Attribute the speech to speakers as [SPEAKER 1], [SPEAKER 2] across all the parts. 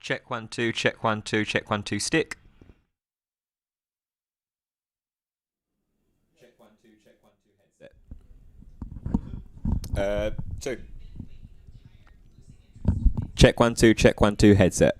[SPEAKER 1] Check 1 2, check 1 2, check 1 2, stick. Check 1 2, check 1 2, headset. Two. Check 1 2, check 1 2, headset.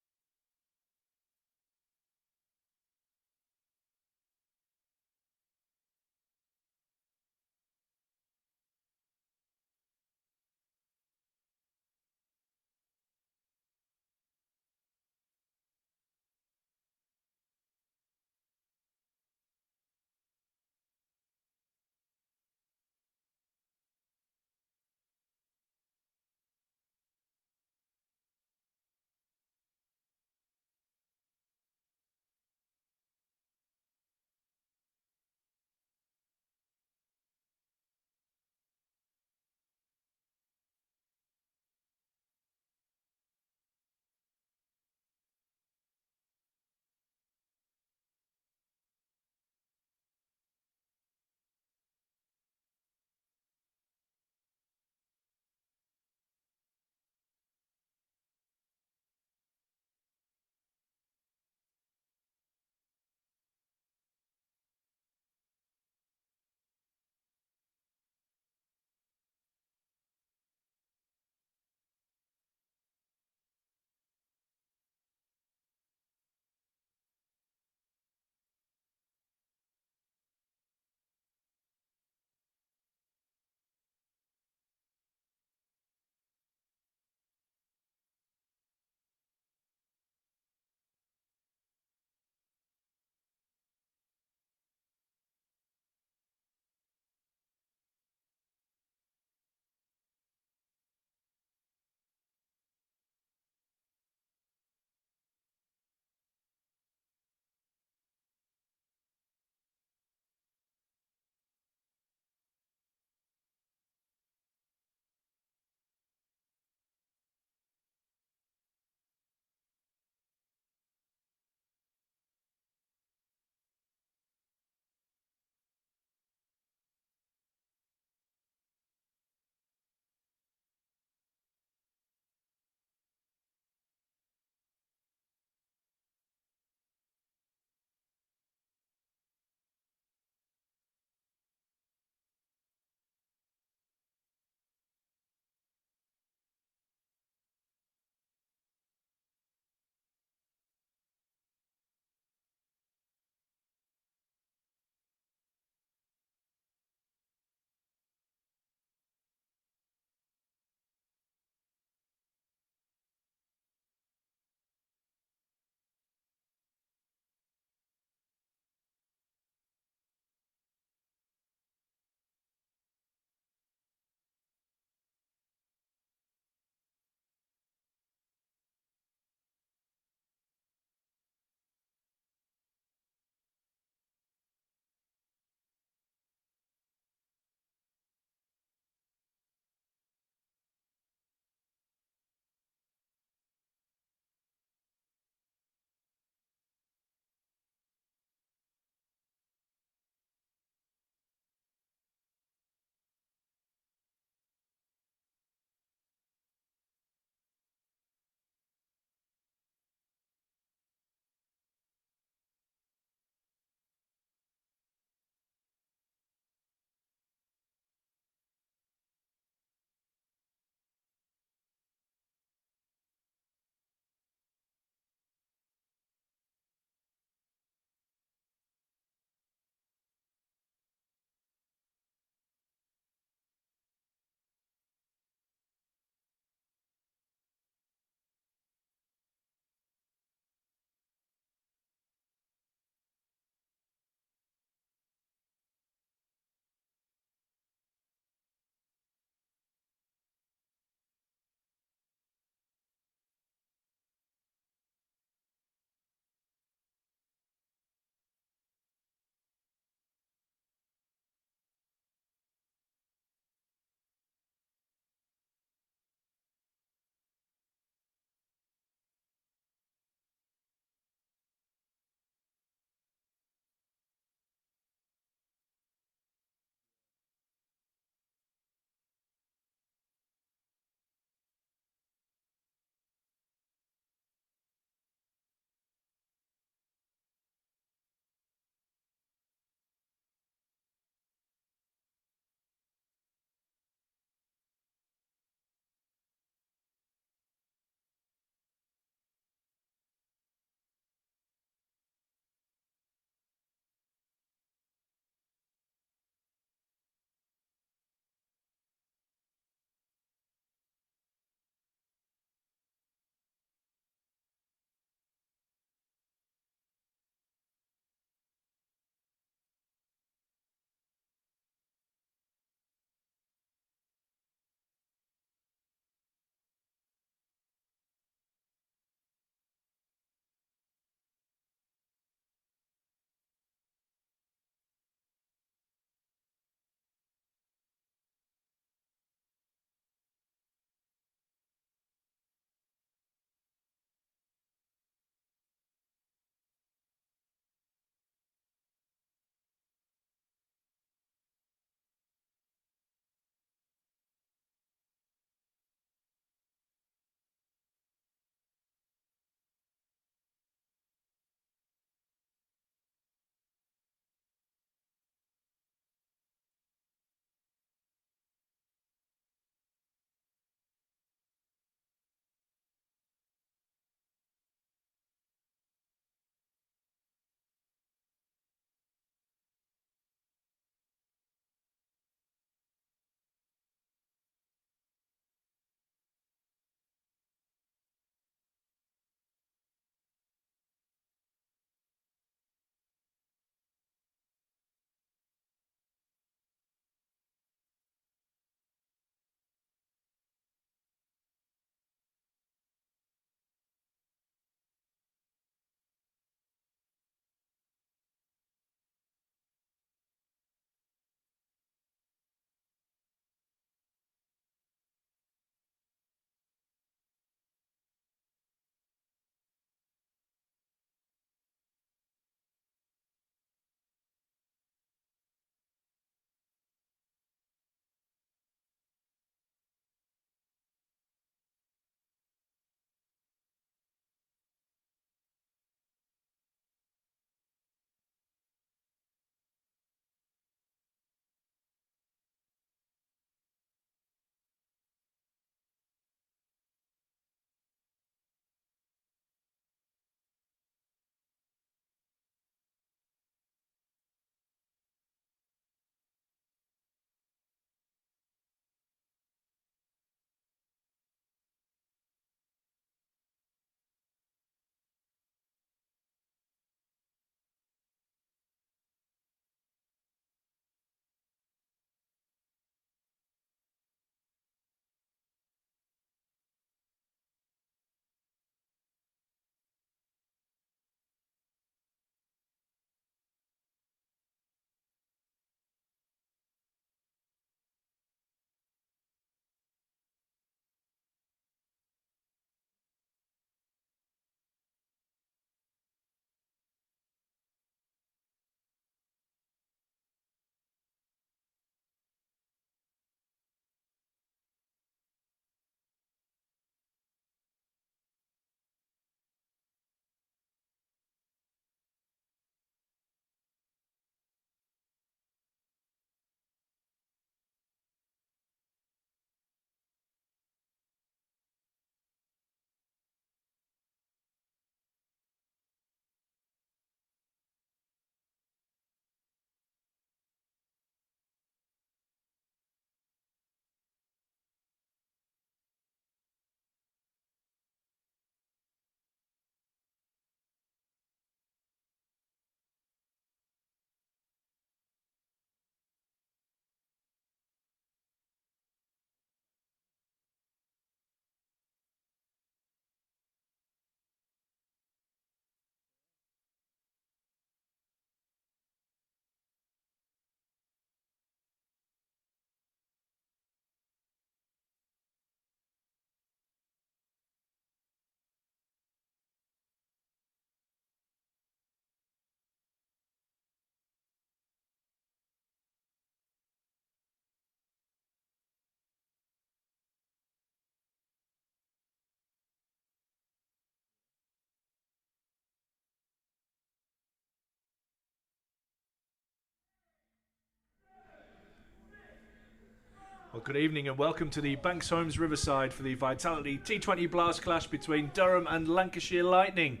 [SPEAKER 2] Well, good evening and welcome to the Banks Homes Riverside for the Vitality T20 Blast Clash between Durham and Lancashire Lightning.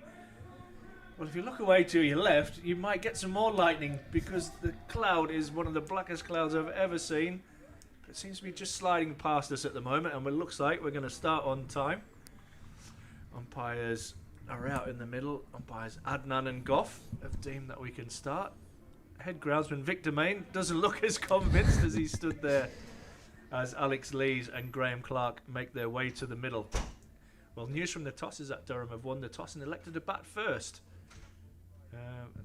[SPEAKER 2] Well, if you look away to your left, you might get some more lightning because the cloud is one of the blackest clouds I've ever seen. It seems to be just sliding past us at the moment, and it looks like we're going to start on time. Umpires are out in the middle. Umpires Adnan and Goff have deemed that we can start. Head groundsman Victor Main doesn't look as convinced as he stood there as Alex Lees and Graham Clark make their way to the middle. Well, news from the toss is that Durham have won the toss and elected to bat first.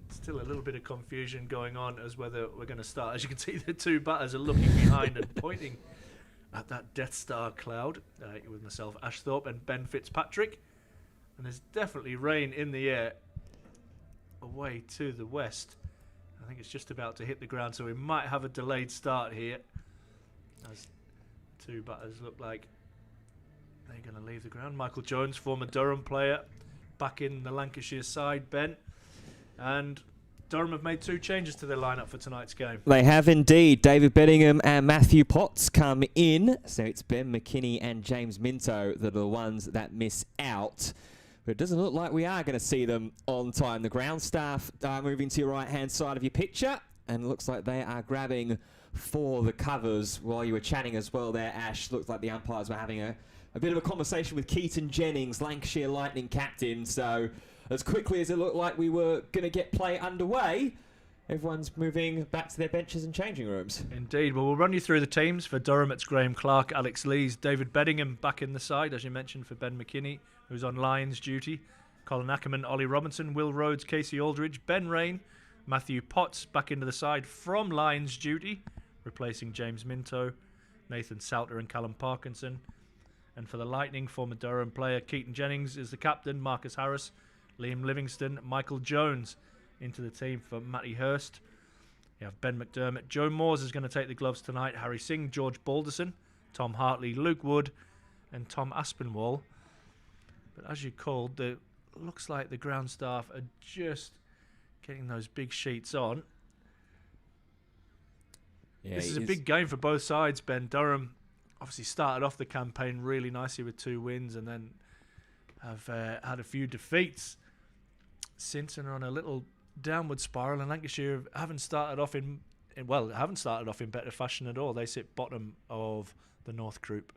[SPEAKER 2] Still a little bit of confusion going on as whether we're going to start. As you can see, the two batters are looking behind and pointing at that Death Star cloud with myself, Ashthorpe, and Ben Fitzpatrick. And there's definitely rain in the air away to the west. I think it's just about to hit the ground, so we might have a delayed start here. As two batters look like they're going to leave the ground. Michael Jones, former Durham player, back in the Lancashire side, Ben. And Durham have made two changes to their lineup for tonight's game.
[SPEAKER 1] They have indeed. David Bedingham and Matthew Potts come in. So it's Ben McKinney and James Minto that are the ones that miss out. But it doesn't look like we are going to see them on time. The ground staff are moving to your right-hand side of your picture. And it looks like they are grabbing for the covers. While you were chatting as well there, Ash, looks like the umpires were having a bit of a conversation with Keaton Jennings, Lancashire Lightning captain. So as quickly as it looked like we were going to get play underway, everyone's moving back to their benches and changing rooms.
[SPEAKER 2] Indeed. Well, we'll run you through the teams. For Durham, it's Graham Clark, Alex Lees, David Bedingham back in the side, as you mentioned, for Ben McKinney, who's on Lions duty, Colin Ackerman, Ollie Robinson, Will Rhodes, Casey Aldridge, Ben Rain, Matthew Potts back into the side from Lions duty, replacing James Minto, Nathan Salter and Callum Parkinson. And for the Lightning, former Durham player Keaton Jennings is the captain, Marcus Harris, Liam Livingston, Michael Jones into the team for Matty Hurst. You have Ben McDermott. Joe Moores is going to take the gloves tonight. Harry Singh, George Balderson, Tom Hartley, Luke Wood and Tom Aspinwall. But as you called, it looks like the ground staff are just getting those big sheets on. Yeah, this is a big game for both sides, Ben. Durham obviously started off the campaign really nicely with 2 wins and then have had a few defeats since and are on a little downward spiral. And Lancashire haven't started off in better fashion at all. They sit bottom of the North Group.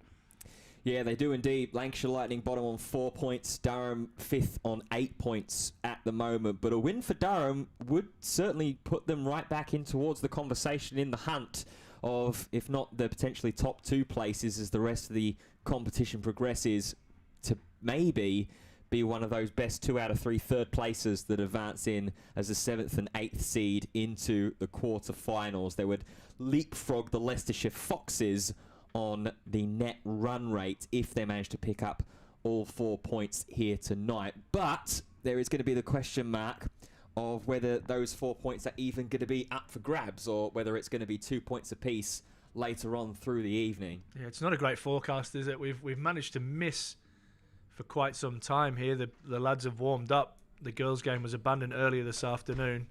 [SPEAKER 1] Yeah, they do indeed. Lancashire Lightning bottom on 4 points. Durham 5th on 8 points at the moment. But a win for Durham would certainly put them right back in towards the conversation in the hunt of, if not the potentially top 2 places as the rest of the competition progresses, to maybe be one of those best 2 out of 3 third places that advance in as the 7th and 8th seed into the quarterfinals. They would leapfrog the Leicestershire Foxes on the net run rate if they manage to pick up all 4 points here tonight. But there is going to be the question mark of whether those 4 points are even going to be up for grabs or whether it's going to be 2 points apiece later on through the evening.
[SPEAKER 2] Yeah, it's not a great forecast, is it? We've managed to miss for quite some time here. The lads have warmed up. The girls' game was abandoned earlier this afternoon.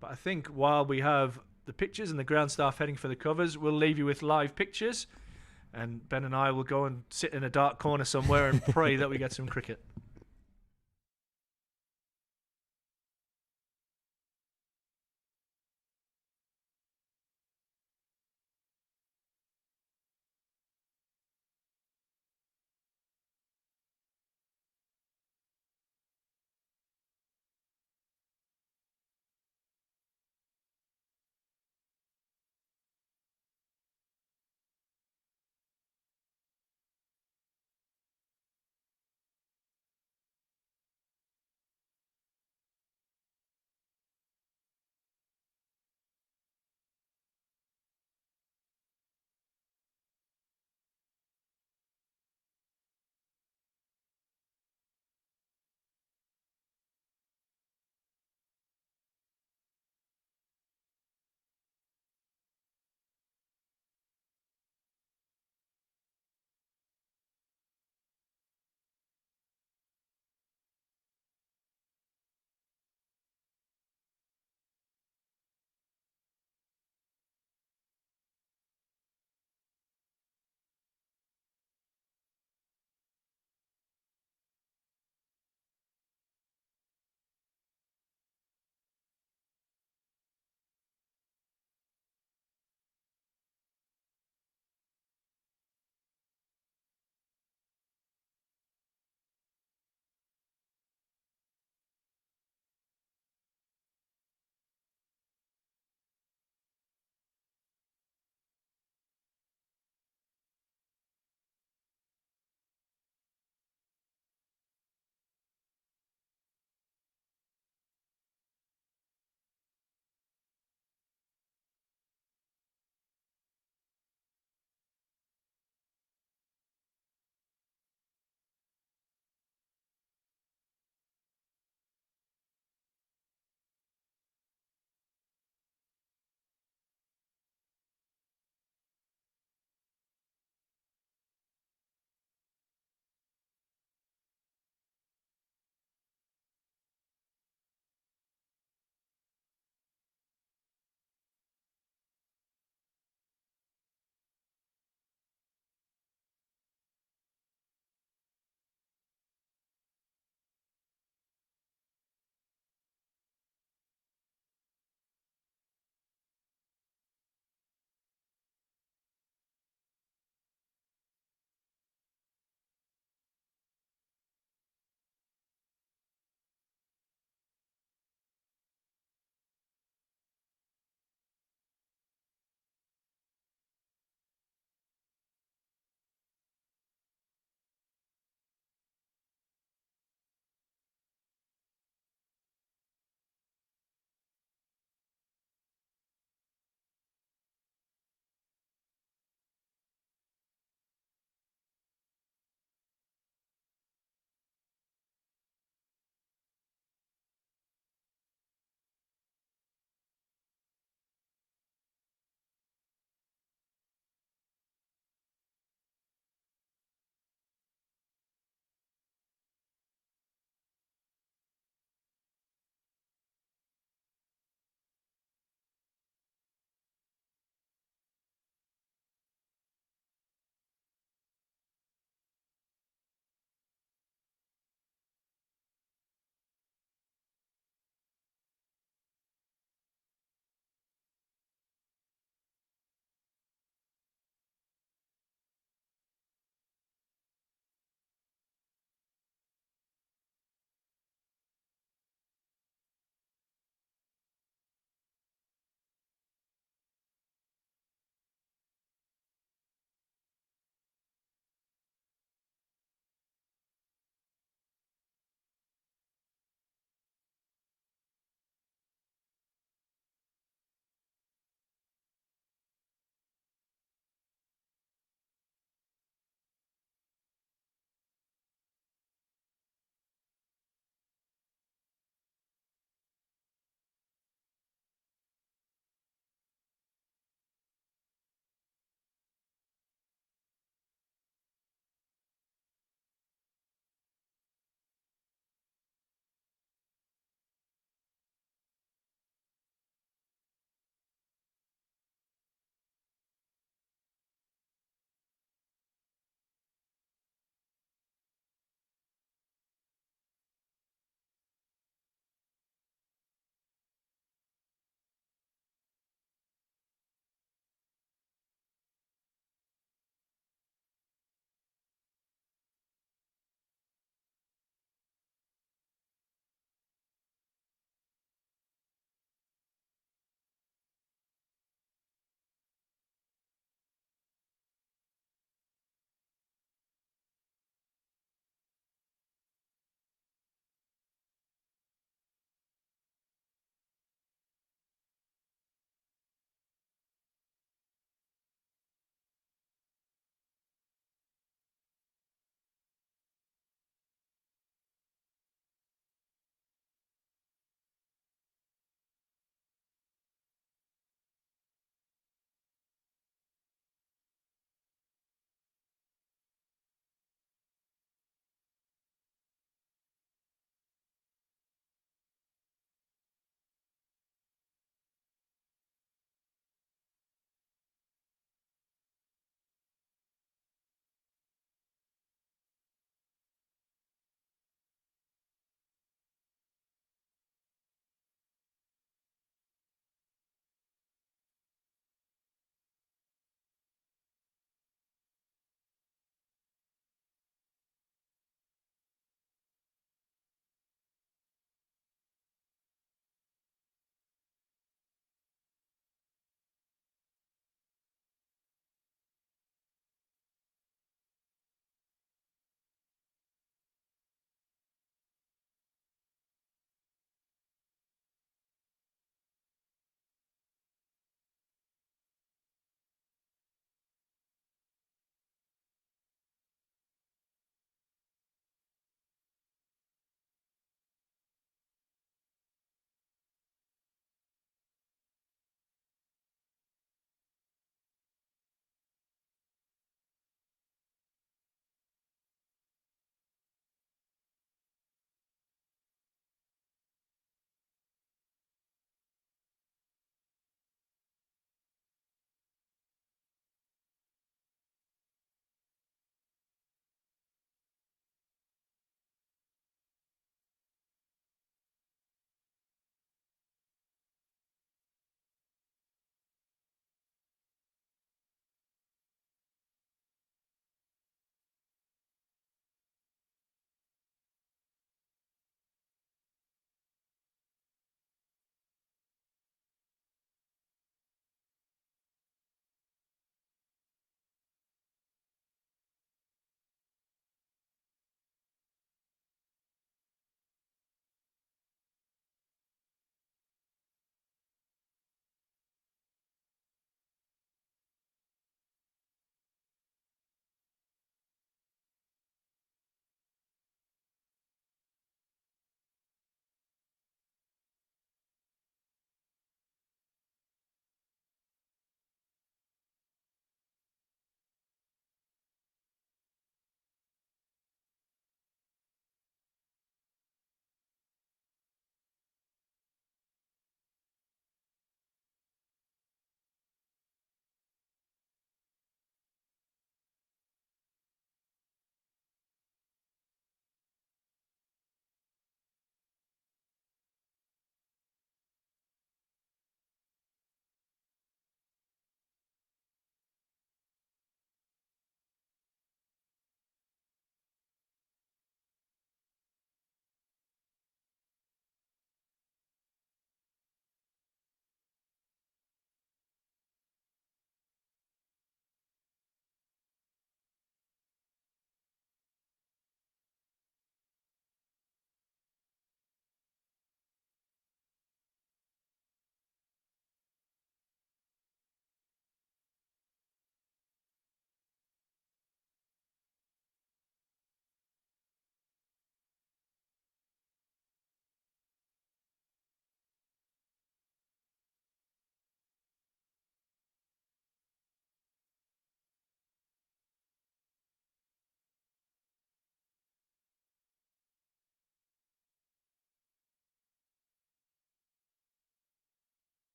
[SPEAKER 2] But I think while we have the pictures and the ground staff heading for the covers, we'll leave you with live pictures. And Ben and I will go and sit in a dark corner somewhere and pray that we get some cricket.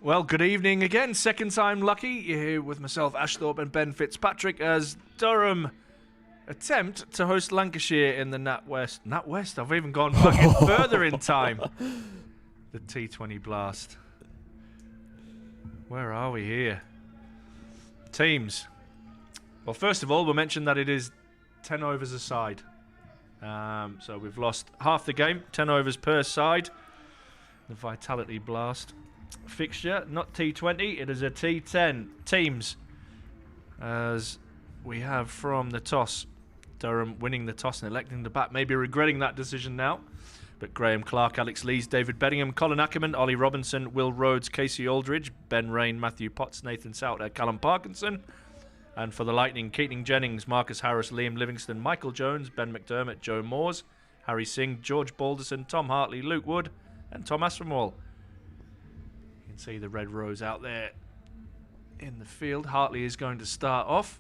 [SPEAKER 2] Well, good evening again. Second time lucky. You're here with myself, Ashthorpe, and Ben Fitzpatrick as Durham attempt to host Lancashire in the NatWest. NatWest? I've even gone back in further in time. The T20 Blast. Where are we here? Teams. Well, first of all, we'll mention that it is 10 overs a side. So we've lost half the game, 10 overs per side. The Vitality Blast fixture, not T20, it is a T10. Teams, as we have from the toss, Durham winning the toss and electing to bat, maybe regretting that decision now. But Graham Clark, Alex Lees, David Bedingham, Colin Ackerman, Ollie Robinson, Will Rhodes, Casey Aldridge, Ben Rain, Matthew Potts, Nathan Souter, Callum Parkinson. And for the Lightning, Keating Jennings, Marcus Harris, Liam Livingston, Michael Jones, Ben McDermott, Joe Moores, Harry Singh, George Balderson, Tom Hartley, Luke Wood, and Tom Aspinwall. You can see the red rose out there in the field. Hartley is going to start off.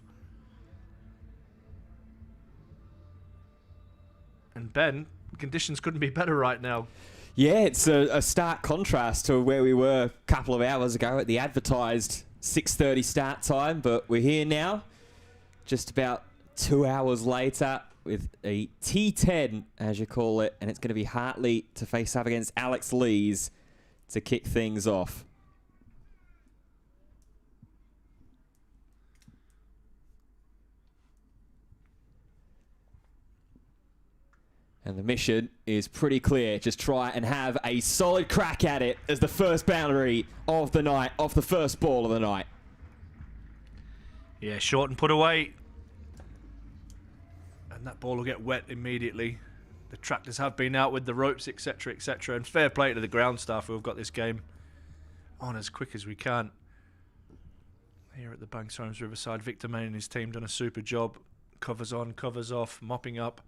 [SPEAKER 2] And Ben, conditions couldn't be better right now.
[SPEAKER 1] Yeah, it's a stark contrast to where we were a couple of hours ago at the advertised 6:30 start time, but we're here now, just about 2 hours later, with a T10, as you call it, and it's going to be Hartley to face up against Alex Lees to kick things off. And the mission is pretty clear. Just try and have a solid crack at it as the first boundary of the night, off the first ball of the night.
[SPEAKER 2] Yeah, short and put away. And that ball will get wet immediately. The tractors have been out with the ropes, etc., etc. And fair play to the ground staff who have got this game on as quick as we can. Here at the Banks Homes Riverside, Victor Main and his team done a super job. Covers on, covers off, mopping up.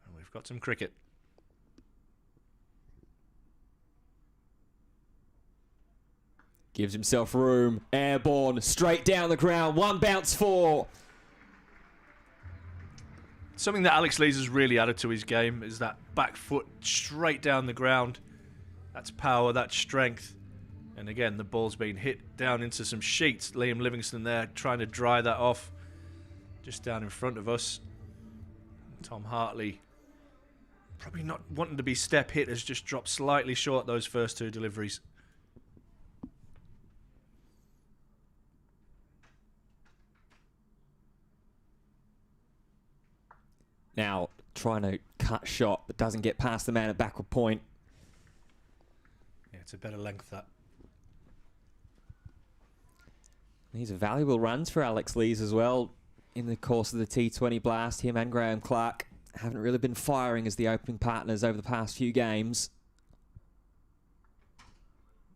[SPEAKER 2] And we've got some cricket.
[SPEAKER 1] Gives himself room. Airborne, straight down the ground. One bounce four.
[SPEAKER 2] Something that Alex Lees has really added to his game is that back foot straight down the ground. That's power, that's strength. And again, the ball's been hit down into some sheets. Liam Livingston there trying to dry that off. Just down in front of us. Tom Hartley, probably not wanting to be step hit, has just dropped slightly short those first two deliveries.
[SPEAKER 1] Now, trying to cut shot, but doesn't get past the man at backward point.
[SPEAKER 2] Yeah, it's a better length, that.
[SPEAKER 1] These are valuable runs for Alex Lees as well in the course of the T20 Blast. Him and Graham Clark haven't really been firing as the opening partners over the past few games.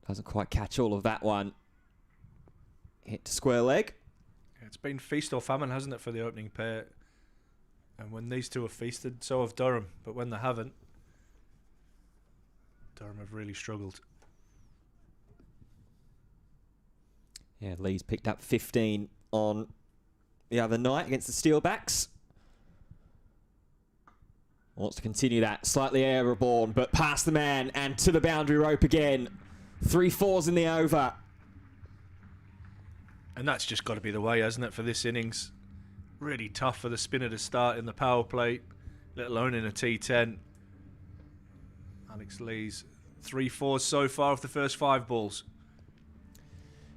[SPEAKER 1] Doesn't quite catch all of that one. Hit to square leg.
[SPEAKER 2] Yeah, it's been feast or famine, hasn't it, for the opening pair? And when these two have feasted, so have Durham. But when they haven't, Durham have really struggled.
[SPEAKER 1] Yeah, Lees picked up 15 on the other night against the Steelbacks. Wants to continue that. Slightly airborne, but past the man and to the boundary rope again. 3 fours in the over.
[SPEAKER 2] And that's just got to be the way, hasn't it, for this innings? Really tough for the spinner to start in the power play, let alone in a T10. Alex Lees, 3 fours so far off the first 5 balls.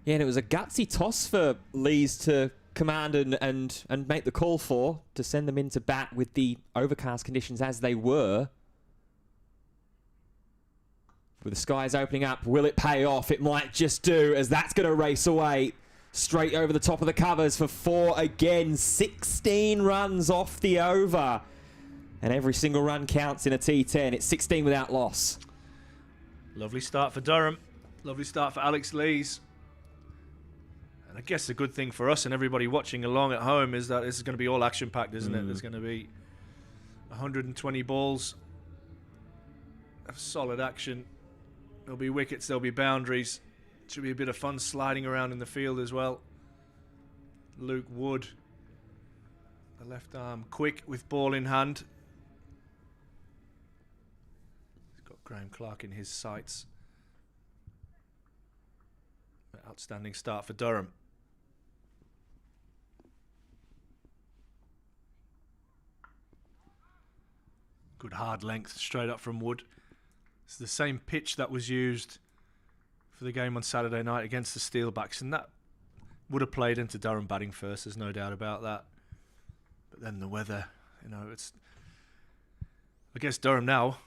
[SPEAKER 1] Yeah, and it was a gutsy toss for Lees to command and make the call for, to send them into bat with the overcast conditions as they were. With the skies opening up, will it pay off? It might just do, as that's going to race away straight over the top of the covers for 4 again. 16 runs off the over. And every single run counts in a T10. It's 16 without loss.
[SPEAKER 2] Lovely start for Durham. Lovely start for Alex Lees. And I guess the good thing for us and everybody watching along at home is that this is going to be all action-packed, isn't it? There's going to be 120 balls of solid action. There'll be wickets, there'll be boundaries. Should be a bit of fun sliding around in the field as well. Luke Wood, the left arm quick with ball in hand. He's got Graham Clark in his sights. Outstanding start for Durham. Good hard length straight up from Wood. It's the same pitch that was used for the game on Saturday night against the Steelbacks, and that would have played into Durham batting first, there's no doubt about that. But then the weather, it's... I guess Durham now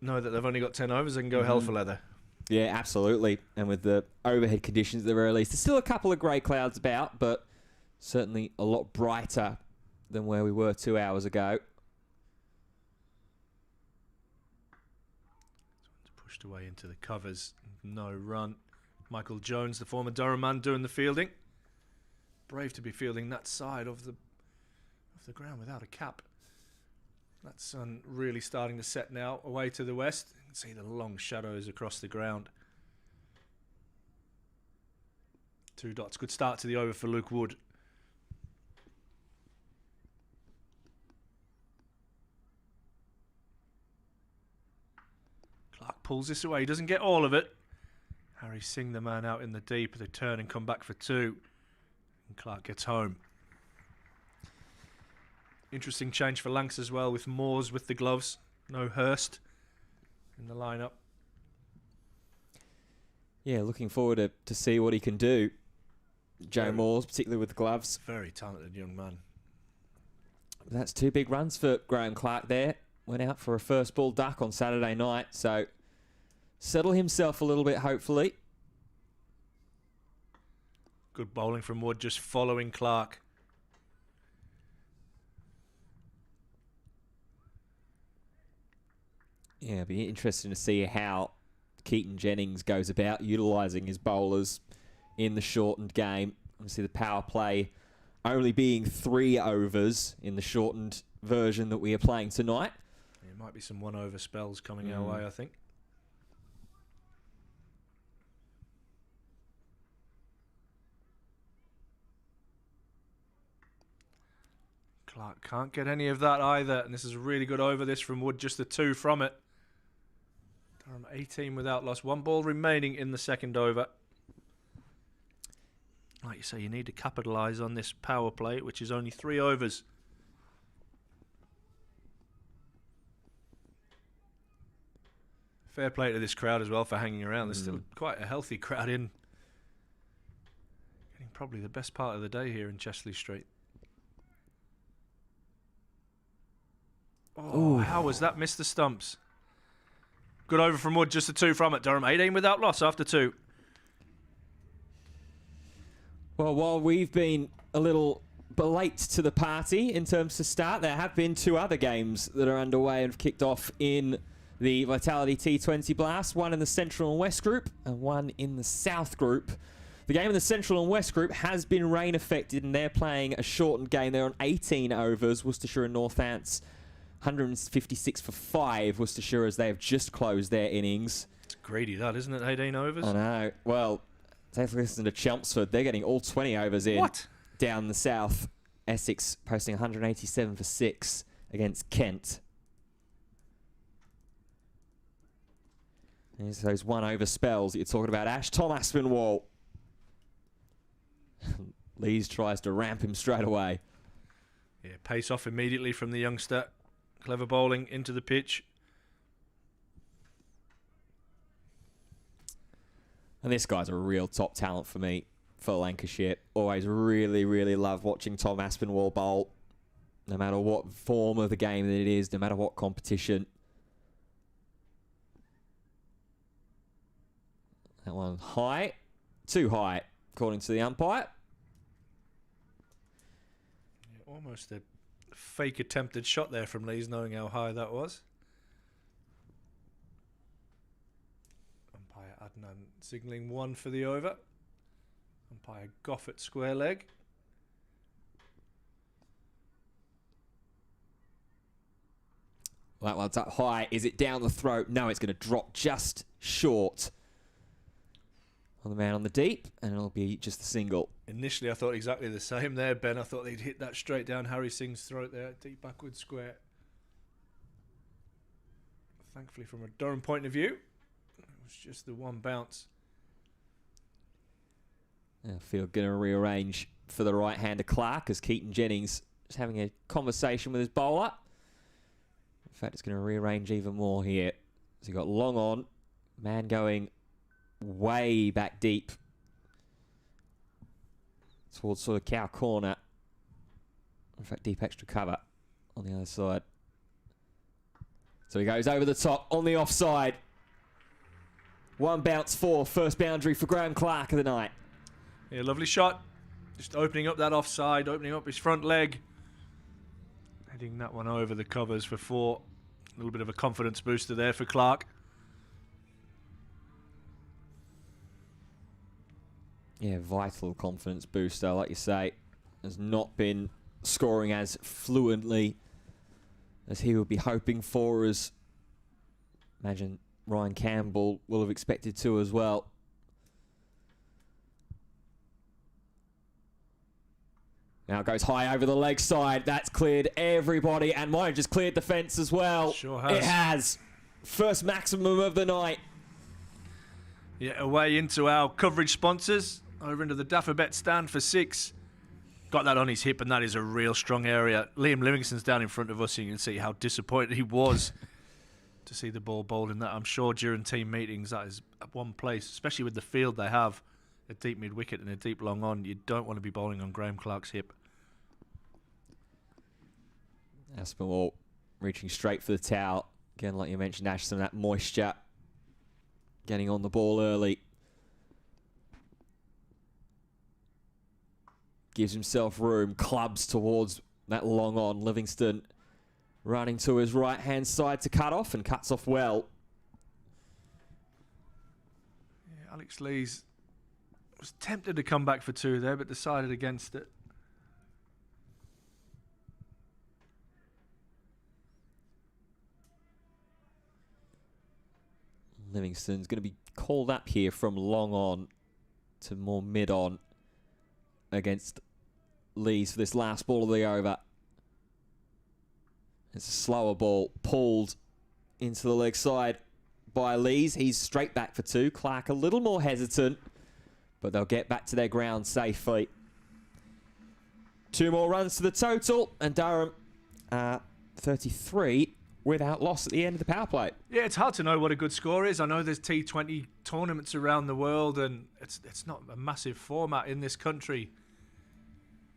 [SPEAKER 2] know that they've only got 10 overs, they can go hell for leather.
[SPEAKER 1] Yeah, absolutely. And with the overhead conditions at the very least, there's still a couple of grey clouds about, but certainly a lot brighter than where we were 2 hours ago.
[SPEAKER 2] Pushed away into the covers, no run. Michael Jones, the former Durham man, doing the fielding. Brave to be fielding that side of the ground without a cap. That sun really starting to set now, away to the west. You can see the long shadows across the ground. 2 dots, good start to the over for Luke Wood. Clark pulls this away, he doesn't get all of it. Harry Singh, the man out in the deep, they turn and come back for 2. And Clark gets home. Interesting change for Lancs as well, with Moores with the gloves. No Hurst in the lineup.
[SPEAKER 1] Yeah, looking forward to see what he can do. Joe Moores, particularly with the gloves.
[SPEAKER 2] Very talented young man.
[SPEAKER 1] That's 2 big runs for Graham Clark there. Went out for a first ball duck on Saturday night, so settle himself a little bit, hopefully.
[SPEAKER 2] Good bowling from Wood, just following Clark.
[SPEAKER 1] Yeah, it'll be interesting to see how Keaton Jennings goes about utilising his bowlers in the shortened game. Obviously, the power play only being 3 overs in the shortened version that we are playing tonight.
[SPEAKER 2] There might be some 1-over spells coming our way, I think. Clark can't get any of that either, and this is a really good over this from Wood, just the 2 from it. Durham 18 without loss, 1 ball remaining in the second over. Like you say, you need to capitalise on this power play, which is only 3 overs. Fair play to this crowd as well for hanging around. There's still quite a healthy crowd in. Getting probably the best part of the day here in Chesley Street. Oh, how was that? Missed the stumps. Good over from Wood, just the 2 from it. Durham 18 without loss after 2.
[SPEAKER 1] Well, while we've been a little late to the party in terms of start, there have been 2 other games that are underway and have kicked off in the Vitality T20 Blast. One in the Central and West Group and one in the South Group. The game in the Central and West Group has been rain affected and they're playing a shortened game. They're on 18 overs. Worcestershire and Northants 156 for 5. Worcestershire, as they have just closed their innings.
[SPEAKER 2] It's greedy that, isn't it? 18 overs.
[SPEAKER 1] I know. Well, take a listen to Chelmsford. They're getting all 20 overs in.
[SPEAKER 2] What?
[SPEAKER 1] Down the south. Essex posting 187 for 6 against Kent. There's those 1-over spells that you're talking about. Ash, Tom Aspinwall. Lees tries to ramp him straight away.
[SPEAKER 2] Yeah, pace off immediately from the youngster. Clever bowling into the pitch.
[SPEAKER 1] And this guy's a real top talent for me, for Lancashire. Always really, really love watching Tom Aspinwall bowl. No matter what form of the game that it is, no matter what competition. That one high. Too high, according to the umpire.
[SPEAKER 2] Yeah, almost a fake attempted shot there from Lees, knowing how high that was. Umpire Adnan signalling 1 for the over. Umpire Goff at square leg.
[SPEAKER 1] That one's up high. Is it down the throat? No, it's going to drop just short on the man on the deep, and it'll be just a single.
[SPEAKER 2] Initially, I thought exactly the same there, Ben. I thought they'd hit that straight down Harry Singh's throat there, deep backward square. Thankfully, from a Durham point of view, it was just the 1 bounce.
[SPEAKER 1] Field going to rearrange for the right-hander Clark as Keaton Jennings is having a conversation with his bowler. In fact, it's going to rearrange even more here. So you've got long on, man going way back deep towards sort of cow corner. In fact, deep extra cover on the other side. So he goes over the top on the offside. One bounce for first boundary for Graham Clark of the night.
[SPEAKER 2] Yeah, lovely shot. Just opening up that offside, opening up his front leg. Heading that one over the covers for 4. A little bit of a confidence booster there for Clark.
[SPEAKER 1] Yeah, vital confidence booster, like you say. Has not been scoring as fluently as he would be hoping for, as imagine Ryan Campbell will have expected to as well. Now it goes high over the leg side. That's cleared everybody, and mine just cleared the fence as well.
[SPEAKER 2] Sure has.
[SPEAKER 1] It has. First maximum of the night.
[SPEAKER 2] Yeah, away into our coverage sponsors. Over into the Daffabet stand for 6. Got that on his hip, and that is a real strong area. Liam Livingston's down in front of us, and you can see how disappointed he was to see the ball bowled in that. I'm sure during team meetings that is at one place, especially with the field they have, a deep mid-wicket and a deep long on. You don't want to be bowling on Graham Clark's hip.
[SPEAKER 1] Aspinwall reaching straight for the towel. Again, like you mentioned, Ash, some of that moisture getting on the ball early. Gives himself room, clubs towards that long on. Livingston running to his right-hand side to cut off, and cuts off well.
[SPEAKER 2] Yeah, Alex Lees was tempted to come back for 2 there, but decided against it.
[SPEAKER 1] Livingston's going to be called up here from long on to more mid on against Lees for this last ball of the over. It's a slower ball pulled into the leg side by Lees. He's straight back for 2. Clark a little more hesitant, but they'll get back to their ground safely. 2 more runs to the total, and Durham 33 without loss at the end of the power play.
[SPEAKER 2] Yeah, it's hard to know what a good score is. I know there's T20 tournaments around the world, and it's not a massive format in this country.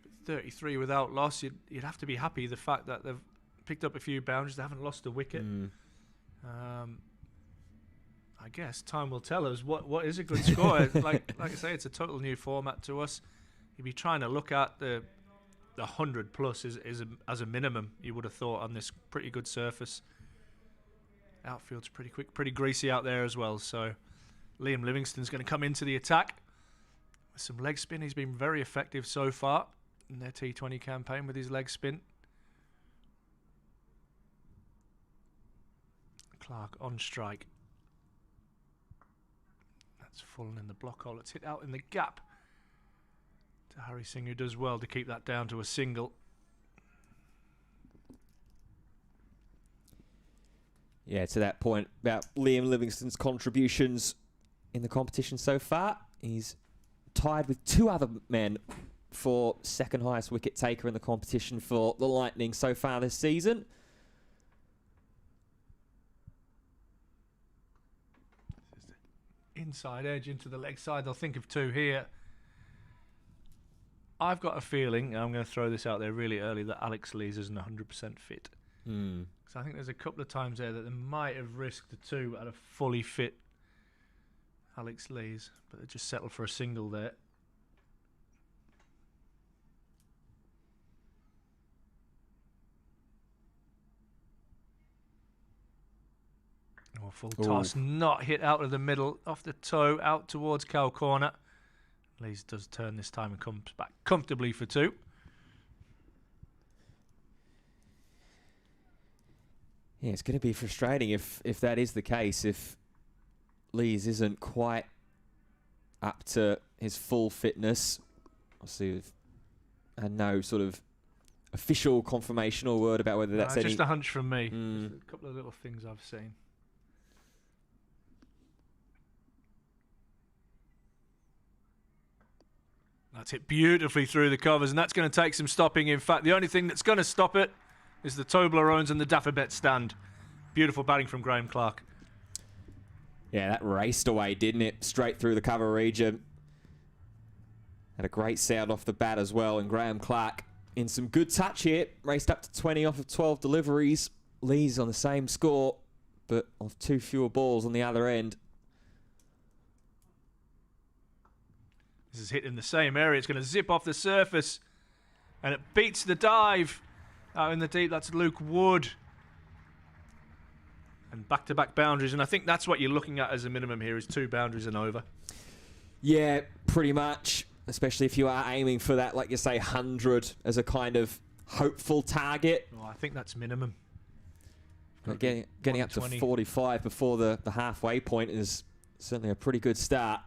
[SPEAKER 2] But 33 without loss, you'd have to be happy the fact that they've picked up a few boundaries. They haven't lost a wicket. I guess time will tell us what is a good score. like I say, it's a total new format to us. You'd be trying to look at the 100 plus as a minimum, you would have thought, on this pretty good surface. Outfield's pretty quick, pretty greasy out there as well. So Liam Livingston's going to come into the attack with some leg spin. He's been very effective so far in their T20 campaign with his leg spin. Clark on strike. That's fallen in the block hole. It's hit out in the gap to Harry Singh, who does well to keep that down to a single.
[SPEAKER 1] Yeah, to that point about Liam Livingston's contributions in the competition so far, he's tied with 2 other men for second highest wicket taker in the competition for the Lightning so far this season.
[SPEAKER 2] Inside edge into the leg side. They'll think of 2 here. I've got a feeling, and I'm going to throw this out there really early, that Alex Lees isn't 100% fit. So I think there's a couple of times there that they might have risked the 2 at a fully fit Alex Lees, but they just settled for a single there. Oh, full toss, not hit out of the middle, off the toe, out towards cow corner. Lees does turn this time and comes back comfortably for 2.
[SPEAKER 1] Yeah, it's going to be frustrating if that is the case, if Lees isn't quite up to his full fitness. Obviously, we've had no sort of official confirmation or word about whether that's
[SPEAKER 2] just a hunch from me. Just a couple of little things I've seen. That's hit beautifully through the covers, and that's going to take some stopping. In fact, the only thing that's going to stop it is the Toblerones and the Daffabet stand. Beautiful batting from Graham Clark.
[SPEAKER 1] Yeah, that raced away, didn't it? Straight through the cover region. Had a great sound off the bat as well, and Graham Clark in some good touch here. Raced up to 20 off of 12 deliveries. Lee's on the same score, but off 2 fewer balls on the other end.
[SPEAKER 2] This is hit in the same area. It's going to zip off the surface, and it beats the dive. Out in the deep, that's Luke Wood. And back-to-back boundaries, and I think that's what you're looking at as a minimum here, is 2 boundaries and over.
[SPEAKER 1] Yeah, pretty much. Especially if you are aiming for that, like you say, 100 as a kind of hopeful target.
[SPEAKER 2] Oh, I think that's minimum.
[SPEAKER 1] But getting up to 45 before the halfway point is certainly a pretty good start.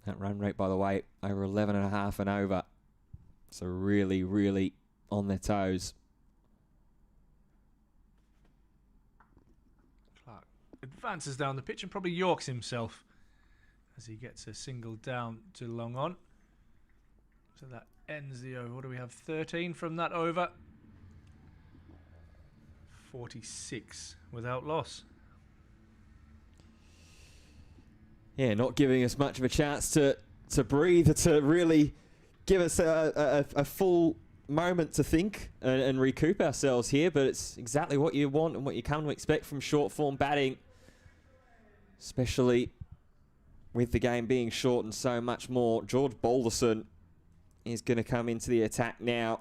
[SPEAKER 1] That run rate, by the way, over 11.5 and over. So really, really on their toes.
[SPEAKER 2] Clark advances down the pitch and probably yorks himself as he gets a single down to long on. So that ends the over. What do we have? 13 from that over. 46 without loss.
[SPEAKER 1] Yeah, not giving us much of a chance to breathe, to really give us a full moment to think and recoup ourselves here, but it's exactly what you want and what you come to expect from short form batting, especially with the game being short and so much more. George Balderson is going to come into the attack now.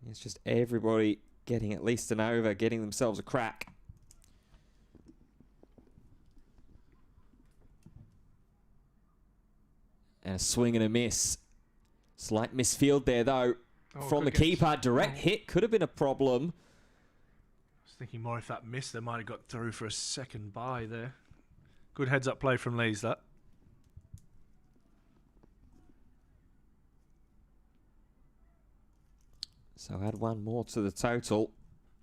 [SPEAKER 1] It's just everybody getting at least an over, getting themselves a crack. And a swing and a miss. Slight misfield there, though, from the keeper. Direct hit could have been a problem.
[SPEAKER 2] I was thinking more if that missed, they might have got through for a second bye there. Good heads-up play from Lees, that.
[SPEAKER 1] So add one more to the total.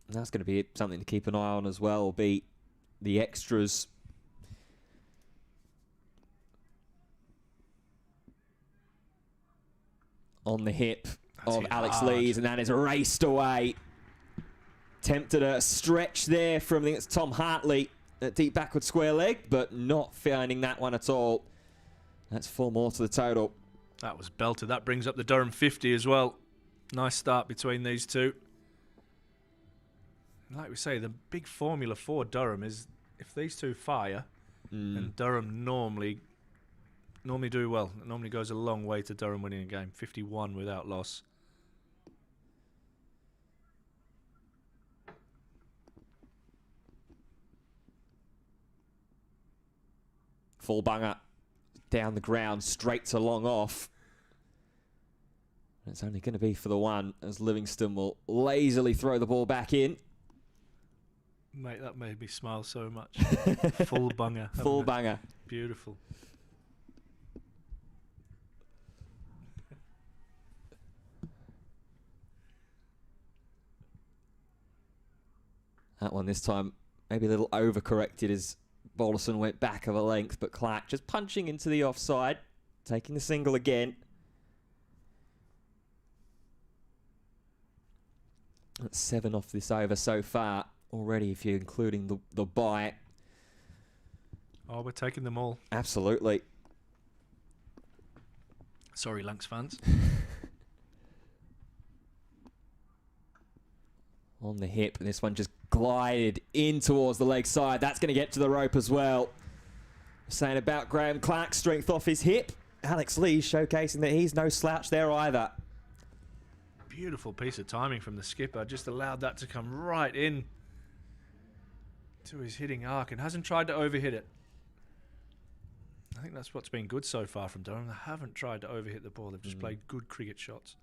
[SPEAKER 1] And that's going to be something to keep an eye on as well, will be the extras. On the hip of Alex Lees, and that is raced away. Tempted a stretch there from, I think it's Tom Hartley, at deep backward square leg, but not finding that one at all. That's 4 more to the total.
[SPEAKER 2] That was belted. That brings up the Durham 50 as well. Nice start between these two. And like we say, the big formula for Durham is if these two fire, and Durham normally do well. It normally goes a long way to Durham winning a game. 51 without loss.
[SPEAKER 1] Full bunger down the ground, straight to long off. It's only going to be for the one, as Livingston will lazily throw the ball back in.
[SPEAKER 2] Mate, that made me smile so much. Full bunger.
[SPEAKER 1] Full bunger.
[SPEAKER 2] Beautiful.
[SPEAKER 1] That one this time maybe a little overcorrected as Balderson went back of a length, but Clark just punching into the offside, taking the single again. That's 7 off this over so far already, if you're including the bye.
[SPEAKER 2] Oh, we're taking them all.
[SPEAKER 1] Absolutely.
[SPEAKER 2] Sorry, Lancs fans.
[SPEAKER 1] On the hip, and this one just glided in towards the leg side. That's going to get to the rope as well. Saying about Graham Clark's strength off his hip. Alex Lee showcasing that he's no slouch there either.
[SPEAKER 2] Beautiful piece of timing from the skipper. Just allowed that to come right in to his hitting arc and hasn't tried to overhit it. I think that's what's been good so far from Durham. They haven't tried to overhit the ball. They've just played good cricket shots.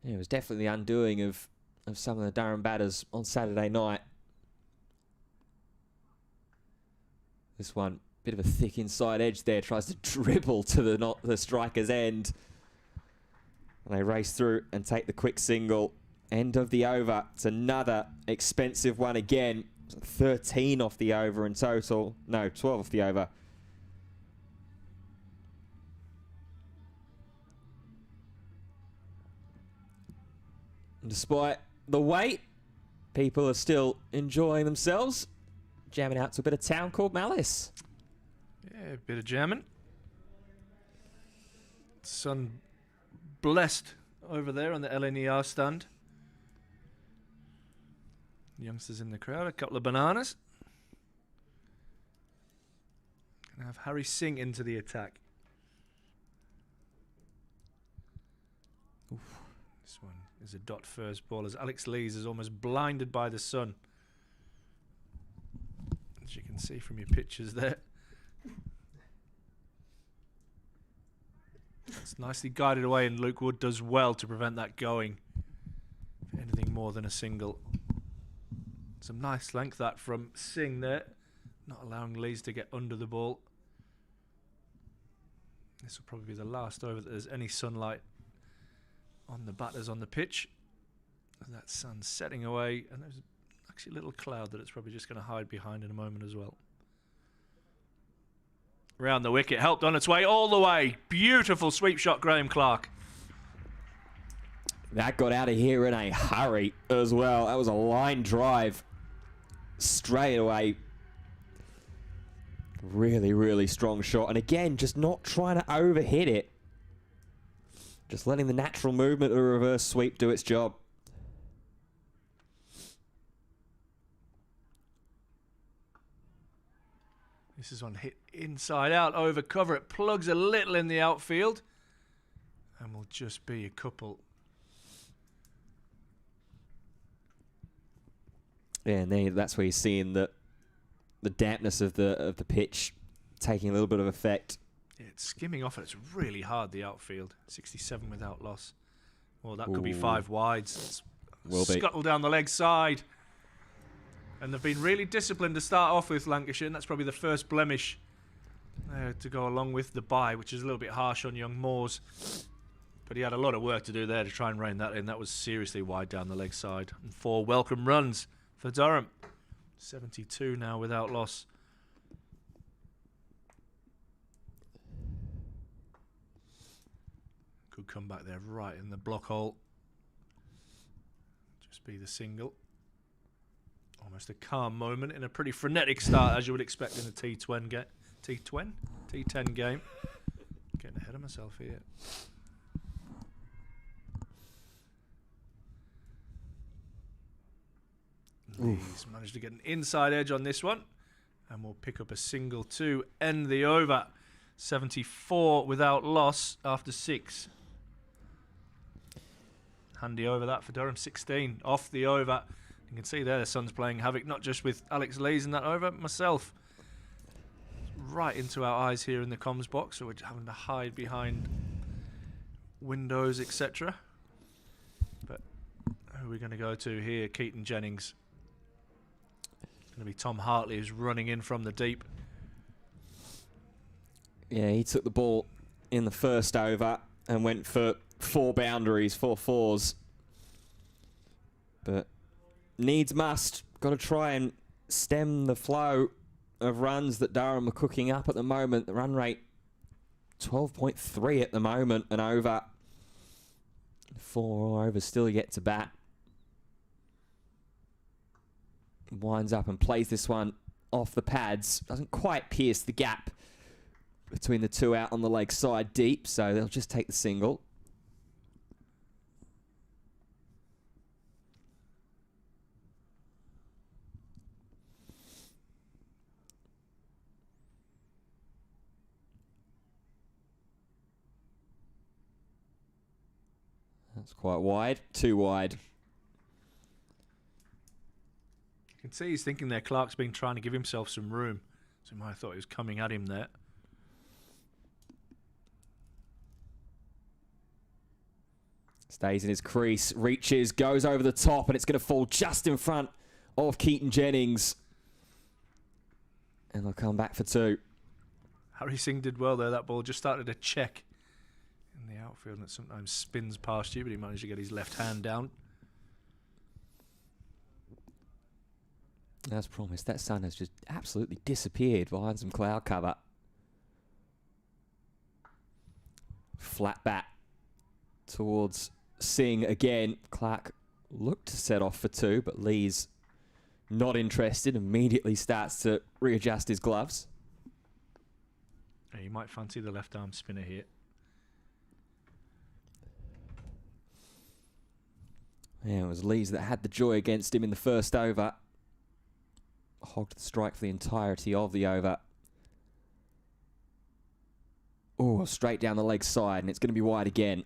[SPEAKER 1] Yeah, it was definitely the undoing of some of the Durham batters on Saturday night. This one, bit of a thick inside edge there, tries to dribble to the striker's end. And they race through and take the quick single. End of the over. It's another expensive one again. 13 off the over in total. No, 12 off the over. Despite the wait, people are still enjoying themselves. Jamming out to a bit of Town Called Malice.
[SPEAKER 2] Yeah, a bit of jamming. Sun blessed over there on the LNER stand. Youngsters in the crowd, a couple of bananas. Gonna have Harry Singh into the attack. Oof. This one is a dot first ball as Alex Lees is almost blinded by the sun. As you can see from your pictures there. It's nicely guided away, and Luke Wood does well to prevent that going. Anything more than a single. Some nice length that from Singh there, not allowing Lees to get under the ball. This will probably be the last over that there's any sunlight on the batters on the pitch. And that sun's setting away, and there's actually a little cloud that it's probably just going to hide behind in a moment as well. Round the wicket, helped on its way all the way. Beautiful sweep shot, Graham Clark.
[SPEAKER 1] That got out of here in a hurry as well. That was a line drive straight away. Really, really strong shot. And again, just not trying to overhit it. Just letting the natural movement of a reverse sweep do its job.
[SPEAKER 2] This is one hit inside out over cover. It plugs a little in the outfield and will just be a couple.
[SPEAKER 1] Yeah, and that's where you're seeing the dampness of the pitch taking a little bit of effect.
[SPEAKER 2] Yeah, it's skimming off it. It's really hard, the outfield. 67 without loss. Well, that could be
[SPEAKER 1] Ooh.
[SPEAKER 2] 5 wides. It's
[SPEAKER 1] Will be.
[SPEAKER 2] scuttled down the leg side. And they've been really disciplined to start off with, Lancashire, and that's probably the first blemish to go along with the bye, which is a little bit harsh on young Moores. But he had a lot of work to do there to try and rein that in. That was seriously wide down the leg side. And 4 welcome runs for Durham. 72 now without loss. Good comeback there, right in the block hole. Just be the single. Almost a calm moment in a pretty frenetic start, as you would expect in a T10 game. Getting ahead of myself here. He's managed to get an inside edge on this one, and we'll pick up a single to end the over. 74 without loss after 6. Handy over that for Durham. 16 off the over. You can see there the sun's playing havoc, not just with Alex Lees in that over, myself. Right into our eyes here in the comms box, so we're having to hide behind windows, etc. But who are we going to go to here? Keaton Jennings. It's going to be Tom Hartley, who's running in from the deep.
[SPEAKER 1] Yeah, he took the ball in the first over and went for 4 boundaries, 4 fours. But needs must. Got to try and stem the flow of runs that Durham are cooking up at the moment. The run rate 12.3 at the moment and over. 4 overs still yet to bat. Winds up and plays this one off the pads. Doesn't quite pierce the gap between the 2 out on the leg side deep, so they'll just take the single. That's quite wide. Too wide.
[SPEAKER 2] You can see he's thinking there Clark's been trying to give himself some room. So he might have thought he was coming at him there.
[SPEAKER 1] Stays in his crease, reaches, goes over the top, and it's going to fall just in front of Keaton Jennings. And they'll come back for 2.
[SPEAKER 2] Harry Singh did well there. That ball just started to check in the outfield, and it sometimes spins past you, but he managed to get his left hand down.
[SPEAKER 1] As promised, that sun has just absolutely disappeared behind some cloud cover. Flat bat towards Singh again. Clark looked to set off for 2, but Lee's not interested. Immediately starts to readjust his gloves.
[SPEAKER 2] Yeah, you might fancy the left arm spinner here.
[SPEAKER 1] Yeah, it was Lees that had the joy against him in the first over. Hogged the strike for the entirety of the over. Oh, straight down the leg side, and it's going to be wide again.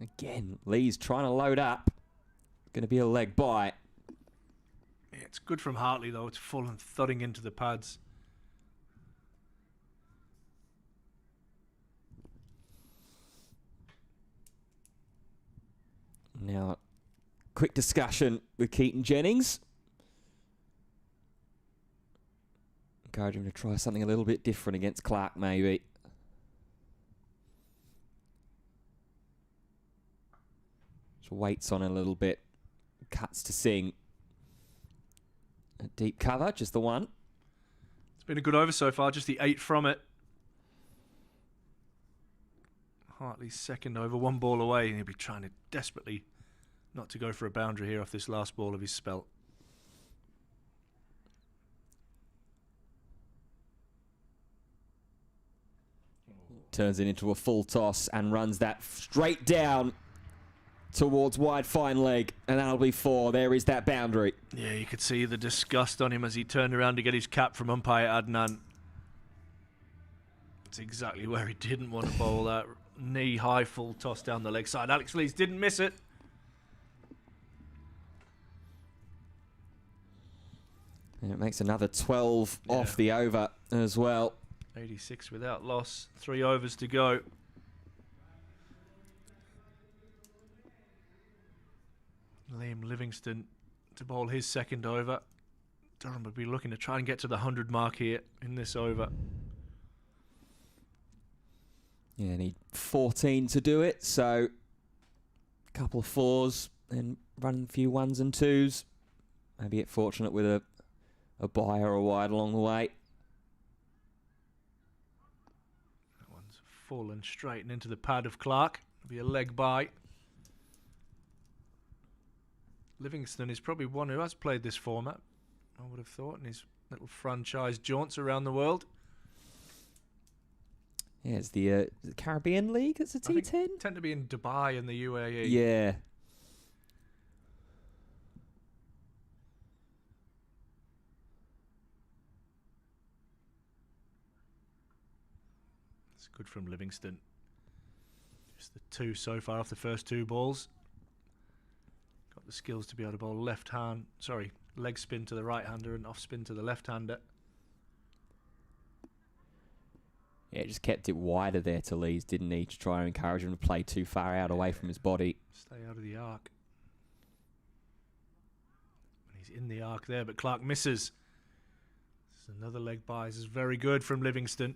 [SPEAKER 1] Again, Lee's trying to load up. Going to be a leg bite.
[SPEAKER 2] Yeah, it's good from Hartley, though. It's full and thudding into the pads.
[SPEAKER 1] Now, quick discussion with Keaton Jennings. Encourage him to try something a little bit different against Clark, maybe. Just waits on a little bit. Cuts to Singh. A deep cover, just the one.
[SPEAKER 2] It's been a good over so far, just the 8 from it. Hartley's second over, 1 ball away, and he'll be trying to desperately not to go for a boundary here off this last ball of his spell.
[SPEAKER 1] Turns it into a full toss and runs that straight down towards wide fine leg, and that'll be 4. There is that boundary.
[SPEAKER 2] Yeah, you could see the disgust on him as he turned around to get his cap from umpire Adnan. That's exactly where he didn't want to bowl that. Knee-high full toss down the leg side. Alex Lees didn't miss it.
[SPEAKER 1] And it makes another 12 off the over as well.
[SPEAKER 2] 86 without loss. 3 overs to go. Liam Livingston to bowl his second over. Durham would be looking to try and get to the 100 mark here in this over.
[SPEAKER 1] Yeah, need 14 to do it, so a couple of 4s and run a few 1s and 2s. Maybe get fortunate with a bye or a wide along the way.
[SPEAKER 2] That one's fallen straight and into the pad of Clark. It'll be a leg bye. Livingston is probably one who has played this format, I would have thought, in his little franchise jaunts around the world.
[SPEAKER 1] Yeah, it's the Caribbean League. It's a T10.
[SPEAKER 2] Tend to be in Dubai and the UAE.
[SPEAKER 1] Yeah.
[SPEAKER 2] It's good from Livingston. Just the 2 so far off the first 2 balls. Got the skills to be able to bowl leg spin to the right-hander and off spin to the left-hander.
[SPEAKER 1] Yeah, just kept it wider there to Lees, didn't he? To try and encourage him to play too far out away from his body.
[SPEAKER 2] Stay out of the arc. And he's in the arc there, but Clark misses. This is another leg bye. This is very good from Livingston.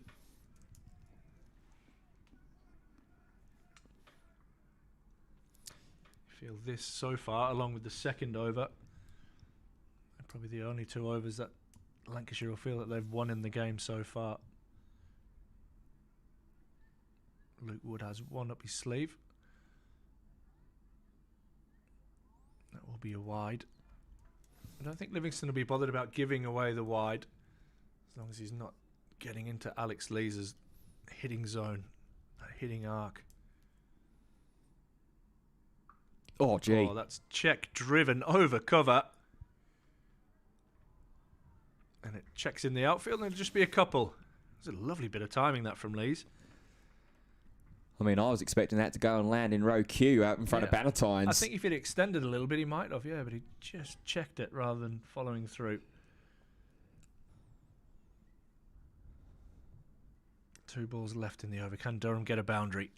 [SPEAKER 2] Feel this so far, along with the second over, are probably the only 2 overs that Lancashire will feel that they've won in the game so far. Luke Wood has 1 up his sleeve. That will be a wide. I don't think Livingston will be bothered about giving away the wide, as long as he's not getting into Alex Lees' hitting zone, that hitting arc.
[SPEAKER 1] Oh, gee.
[SPEAKER 2] Oh, that's check driven over cover. And it checks in the outfield, and it'll just be a couple. It's a lovely bit of timing, that, from Lees.
[SPEAKER 1] I mean, I was expecting that to go and land in row Q out in front of Bannatynes.
[SPEAKER 2] I think if he'd extended a little bit, he might have, yeah, but he just checked it rather than following through. 2 balls left in the over. Can Durham get a boundary?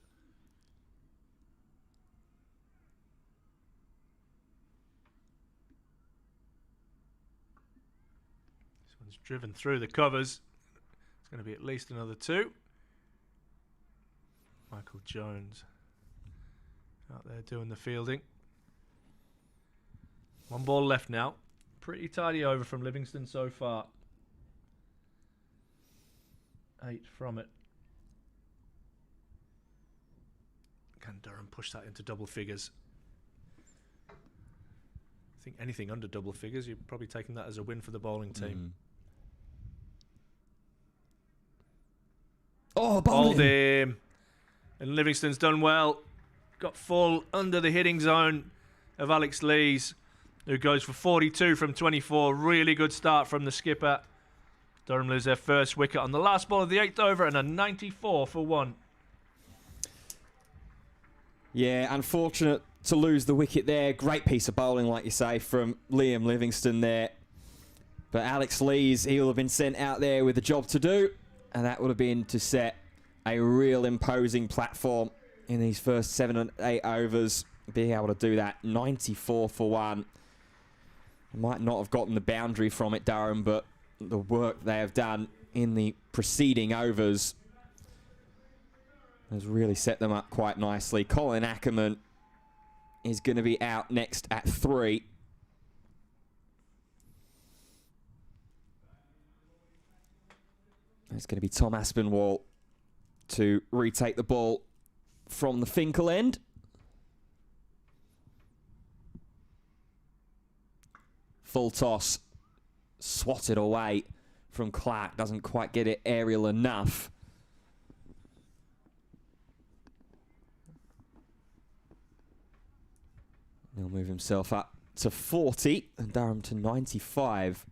[SPEAKER 2] driven through the covers. It's going to be at least another 2. Michael Jones out there doing the fielding. 1 ball left now. Pretty tidy over from Livingston so far. 8 from it. Can Durham push that into double figures? I think anything under double figures, you're probably taking that as a win for the bowling team.
[SPEAKER 1] Oh,
[SPEAKER 2] bowled him. And Livingston's done well. Got full under the hitting zone of Alex Lees, who goes for 42 from 24. Really good start from the skipper. Durham lose their first wicket on the last ball of the 8th over and a 94 for 1.
[SPEAKER 1] Yeah, unfortunate to lose the wicket there. Great piece of bowling, like you say, from Liam Livingston there. But Alex Lees, he will have been sent out there with a job to do, and that would have been to set a real imposing platform in these first 7 and 8 overs. Being able to do that, 94 for 1. Might not have gotten the boundary from it, Durham, but the work they have done in the preceding overs has really set them up quite nicely. Colin Ackerman is going to be out next at 3. It's going to be Tom Aspinwall to retake the ball from the Finkel end. Full toss, swatted away from Clark. Doesn't quite get it aerial enough. He'll move himself up to 40 and Durham to 95.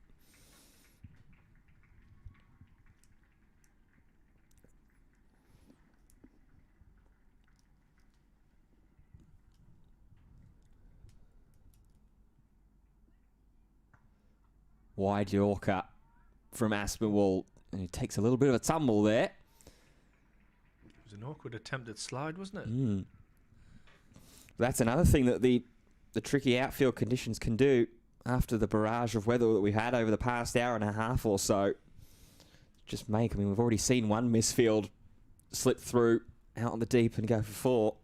[SPEAKER 1] Wide Yorker from Aspinwall, and he takes a little bit of a tumble there.
[SPEAKER 2] It was an awkward attempt at slide, wasn't it?
[SPEAKER 1] That's another thing that the tricky outfield conditions can do after the barrage of weather that we've had over the past hour and a half or so. Just make, I mean, we've already seen one misfield slip through out on the deep and go for 4.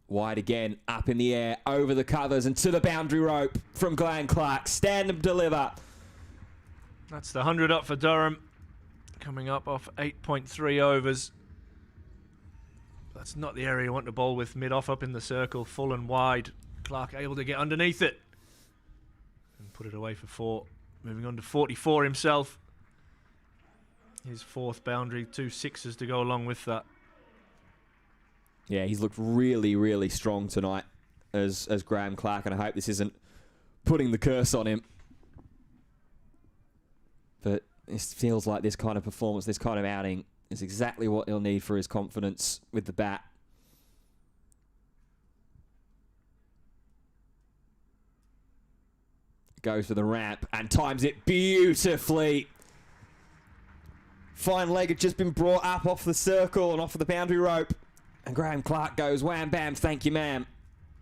[SPEAKER 1] Wide again, up in the air, over the covers and to the boundary rope from Glenn Clark. Stand and deliver.
[SPEAKER 2] That's the 100 up for Durham. Coming up off 8.3 overs. That's not the area you want to bowl with. Mid-off up in the circle, full and wide. Clark able to get underneath it. And put it away for 4. Moving on to 44 himself. His 4th boundary, 2 sixes to go along with that.
[SPEAKER 1] Yeah, he's looked really, really strong tonight as Graham Clark, and I hope this isn't putting the curse on him. But it feels like this kind of performance, this kind of outing is exactly what he'll need for his confidence with the bat. Goes for the ramp and times it beautifully. Fine leg had just been brought up off the circle and off of the boundary rope. And Graham Clark goes, wham, bam, thank you, ma'am.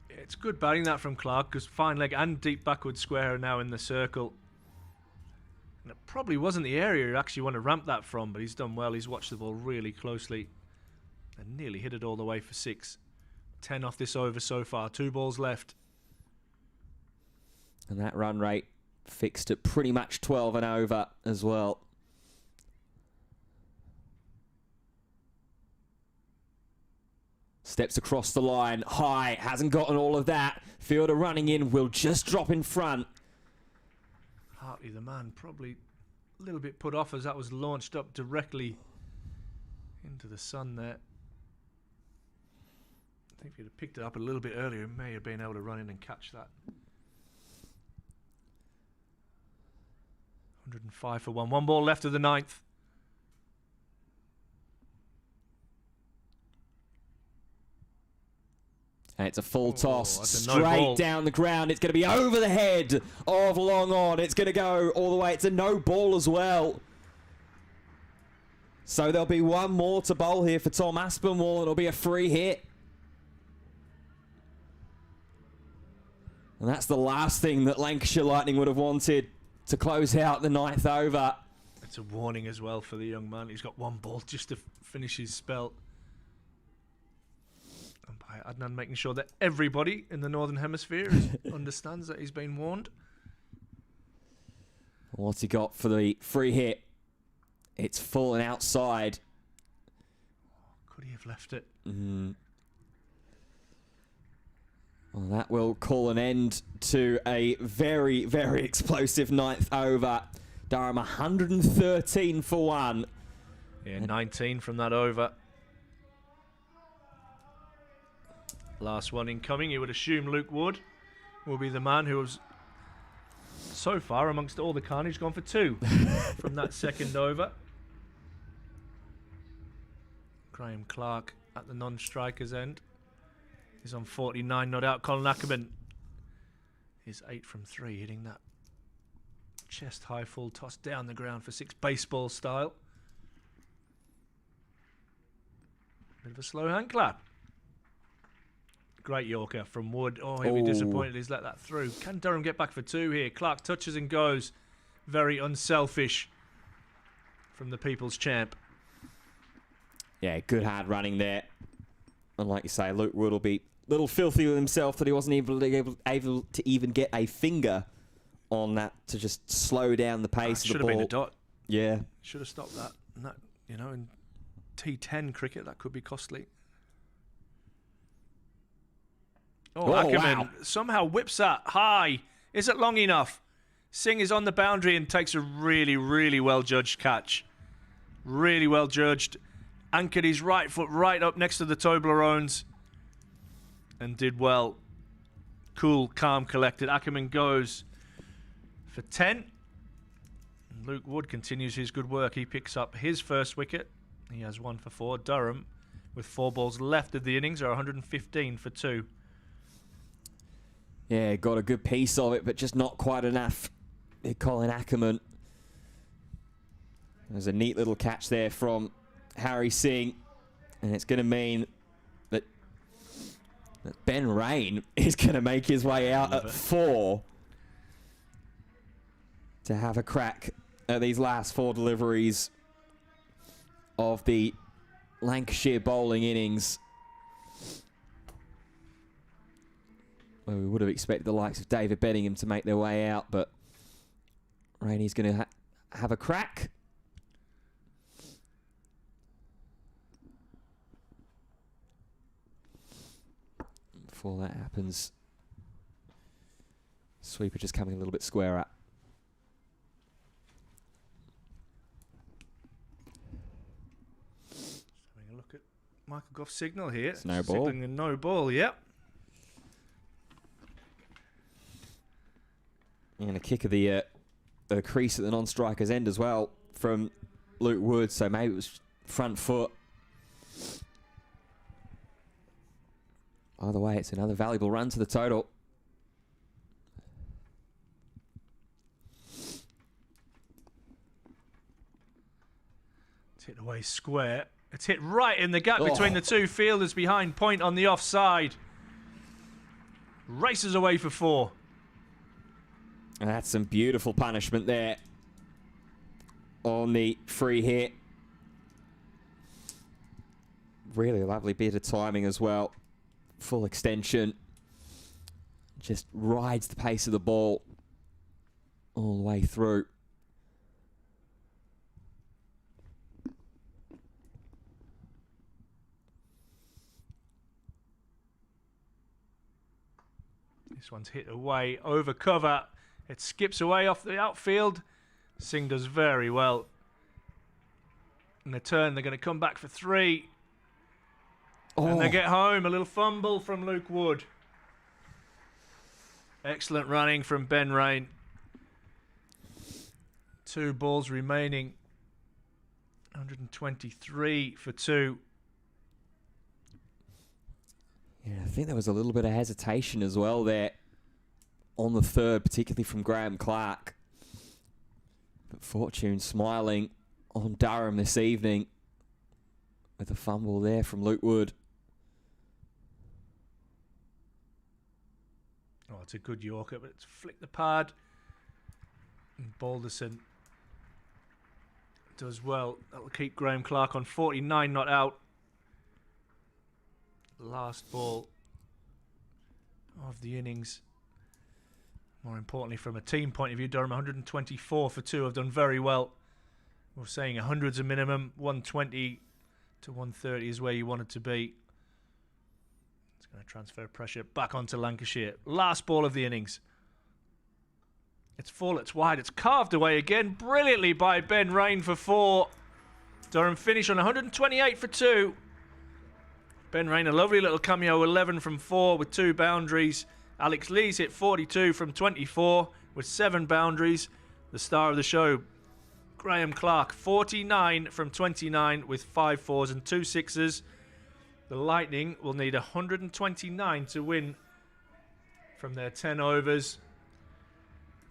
[SPEAKER 2] It's good batting that from Clark, because fine leg and deep backward square are now in the circle. And it probably wasn't the area you actually want to ramp that from, but he's done well. He's watched the ball really closely and nearly hit it all the way for 6. 10 off this over so far. 2 balls left.
[SPEAKER 1] And that run rate fixed at pretty much 12 and over as well. Steps across the line, high, hasn't gotten all of that. Fielder running in, will just drop in front.
[SPEAKER 2] Hartley, the man, probably a little bit put off as that was launched up directly into the sun there. I think if he'd have picked it up a little bit earlier, he may have been able to run in and catch that. 105 for 1. 1 ball left of the 9th.
[SPEAKER 1] And it's a full toss, straight down the ground. It's going to be over the head of long on. It's going to go all the way. It's a no ball as well. So there'll be 1 more to bowl here for Tom Aspinwall. It'll be a free hit. And that's the last thing that Lancashire Lightning would have wanted to close out the 9th over.
[SPEAKER 2] It's a warning as well for the young man. He's got one ball just to finish his spell. Umpire Adnan making sure that everybody in the Northern Hemisphere understands that he's been warned.
[SPEAKER 1] What's he got for the free hit? It's fallen outside.
[SPEAKER 2] Could he have left it?
[SPEAKER 1] Well, that will call an end to a very, very explosive 9th over. Durham 113 for 1.
[SPEAKER 2] Yeah, 19 from that over. Last one incoming. You would assume Luke Wood will be the man who has, so far, amongst all the carnage, gone for 2 from that second over. Graham Clark at the non-striker's end. He's on 49, not out. Colin Ackerman is 8 from 3, hitting that chest high full toss down the ground for 6, baseball style. Bit of a slow hand clap. Great Yorker from Wood. Oh, he'll be disappointed he's let that through. Can Durham get back for 2 here? Clark touches and goes. Very unselfish from the People's Champ.
[SPEAKER 1] Yeah, good hard running there. And like you say, Luke Wood will be a little filthy with himself that he wasn't able to even get a finger on that to just slow down the pace of the ball.
[SPEAKER 2] Should have been a dot.
[SPEAKER 1] Yeah.
[SPEAKER 2] Should have stopped that. And that, you know, in T10 cricket, that could be costly. Oh, Ackerman somehow whips that high. Is it long enough? Singh is on the boundary and takes a really, really well-judged catch. Really well-judged. Anchored his right foot right up next to the Toblerones and did well. Cool, calm, collected. Ackerman goes for 10. And Luke Wood continues his good work. He picks up his first wicket. He has 1 for 4. Durham, with 4 balls left of the innings, are 115 for 2.
[SPEAKER 1] Yeah, got a good piece of it, but just not quite enough. Colin Ackerman. There's a neat little catch there from Harry Singh, and it's going to mean that Ben Rain is going to make his way out at 4 to have a crack at these last 4 deliveries of the Lancashire bowling innings. Well, we would have expected the likes of David Bedingham to make their way out, but Rainey's going to have a crack. Before that happens, sweeper just coming a little bit square up.
[SPEAKER 2] Just having a look at Michael Goff's signal here.
[SPEAKER 1] It's no ball.
[SPEAKER 2] Signaling a no ball, yep.
[SPEAKER 1] And a kick of the crease at the non-striker's end as well from Luke Wood, so maybe it was front foot. Either way, it's another valuable run to the total.
[SPEAKER 2] It's hit away square. It's hit right in the gap between the 2 fielders behind point on the offside. Races away for 4.
[SPEAKER 1] And that's some beautiful punishment there on the free hit. Really lovely bit of timing as well. Full extension. Just rides the pace of the ball all the way through.
[SPEAKER 2] This one's hit away over cover. It skips away off the outfield. Singh does very well. In the turn, they're going to come back for 3. And they get home. A little fumble from Luke Wood. Excellent running from Ben Rain. 2 balls remaining. 123 for 2.
[SPEAKER 1] Yeah, I think there was a little bit of hesitation as well there on the third, particularly from Graham Clark. But fortune smiling on Durham this evening with a fumble there from Luke Wood.
[SPEAKER 2] Oh, it's a good Yorker, but it's flicked the pad. And Balderson does well. That'll keep Graham Clark on 49 not out. Last ball of the innings. More importantly, from a team point of view, Durham 124 for 2 have done very well. We're saying 100's a minimum. 120 to 130 is where you want it to be. It's going to transfer pressure back onto Lancashire. Last ball of the innings. It's full, it's wide, it's carved away again brilliantly by Ben Rain for 4. Durham finish on 128 for 2. Ben Rain, a lovely little cameo, 11 from 4 with 2 boundaries. Alex Lees hit 42 from 24 with 7 boundaries. The star of the show, Graham Clark, 49 from 29 with 5 fours and 2 sixes. The Lightning will need 129 to win from their 10 overs.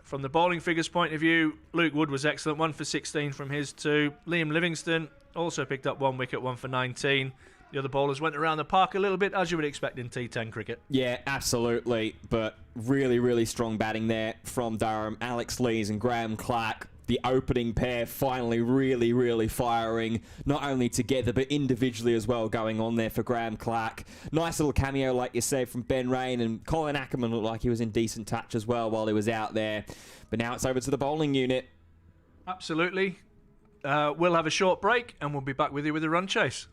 [SPEAKER 2] From the bowling figures point of view, Luke Wood was excellent, 1 for 16 from his 2. Liam Livingston also picked up 1 wicket, 1 for 19. The other bowlers went around the park a little bit, as you would expect in T10 cricket.
[SPEAKER 1] Yeah, absolutely. But really, really strong batting there from Durham. Alex Lees and Graham Clark, the opening pair, finally really, really firing, not only together, but individually as well, going on there for Graham Clark. Nice little cameo, like you say, from Ben Rain, and Colin Ackerman looked like he was in decent touch as well while he was out there. But now it's over to the bowling unit.
[SPEAKER 2] Absolutely. We'll have a short break, and we'll be back with you with a run chase.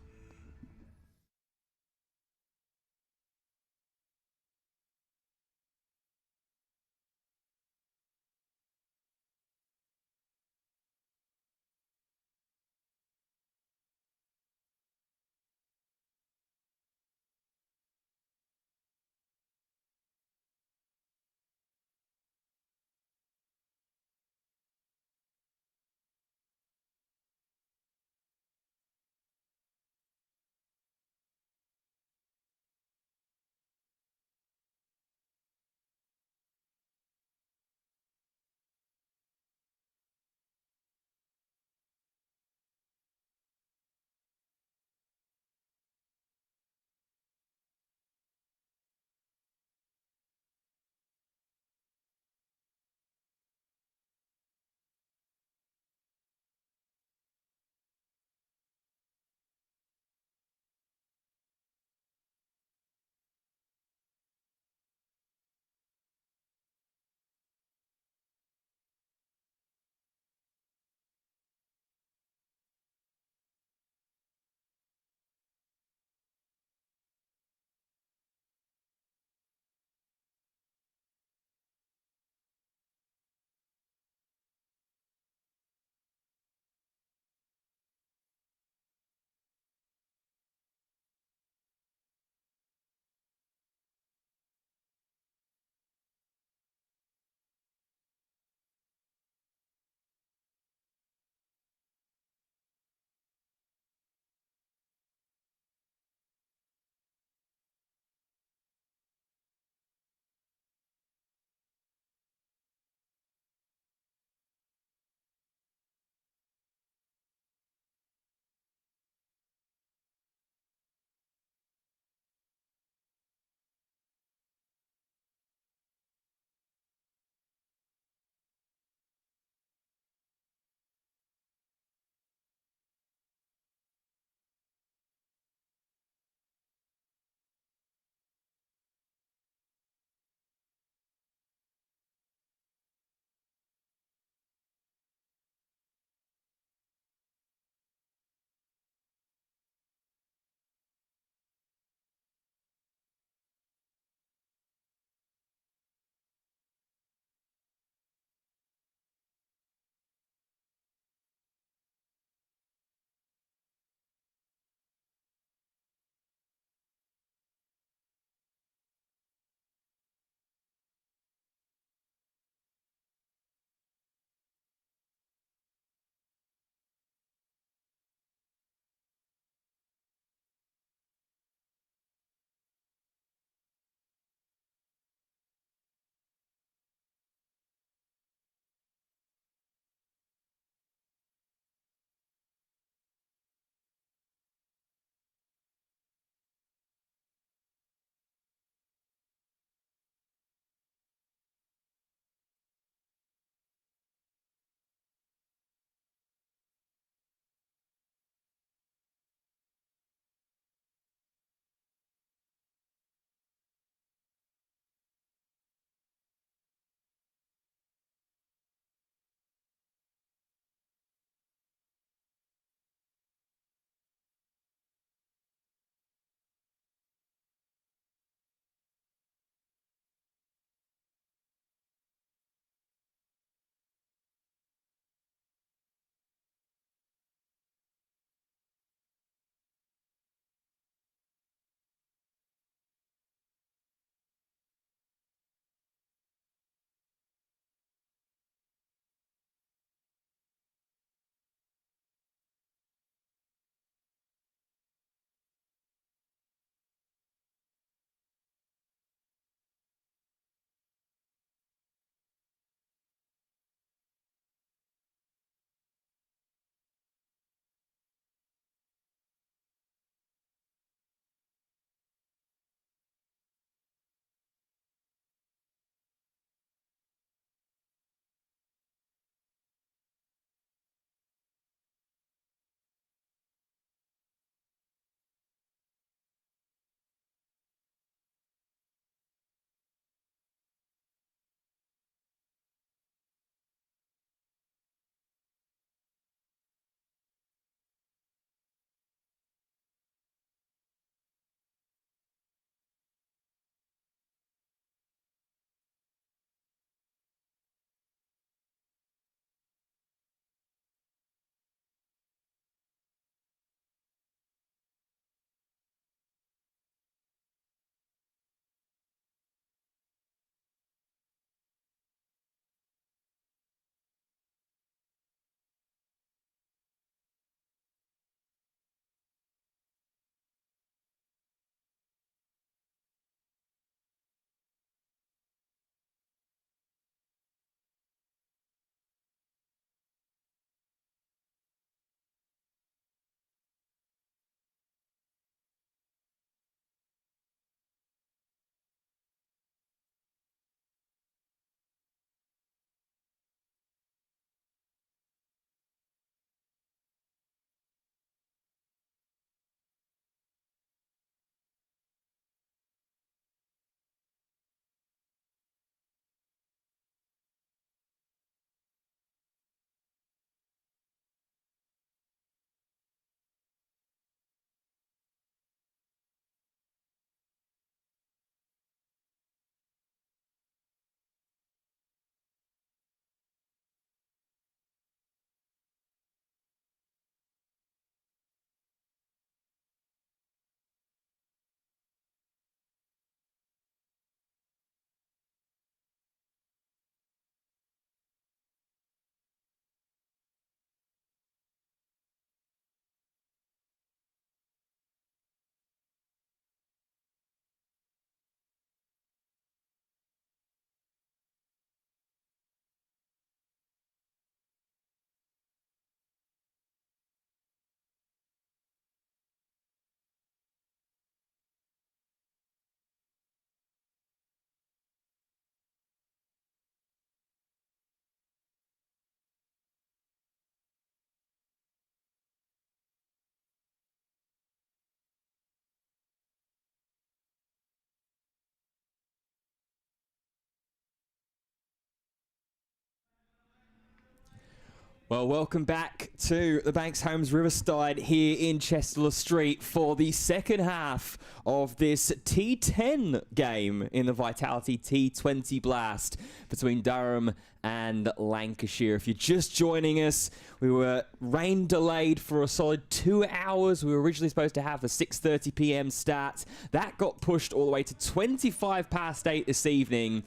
[SPEAKER 1] Well, welcome back to the Banks Homes Riverside here in Chester Street for the second half of this T10 game in the Vitality T20 Blast between Durham and Lancashire. If you're just joining us, we were rain delayed for a solid 2 hours. We were originally supposed to have a 6:30 p.m. start. That got pushed all the way to 8:25 this evening,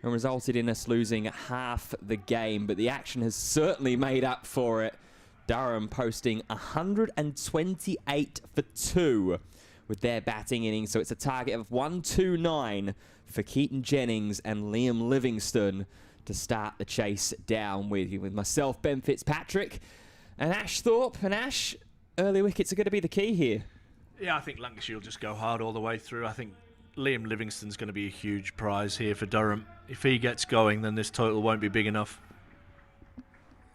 [SPEAKER 1] and resulted in us losing half the game. But the action has certainly made up for it. Durham posting 128 for 2 with their batting innings. So it's a target of 129 for Keaton Jennings and Liam Livingston to start the chase down with myself, Ben Fitzpatrick, and Ash Thorpe. And Ash, early wickets are going to be the key here.
[SPEAKER 2] Yeah, I think Lancashire will just go hard all the way through. I think Liam Livingston's going to be a huge prize here for Durham. If he gets going, then this total won't be big enough.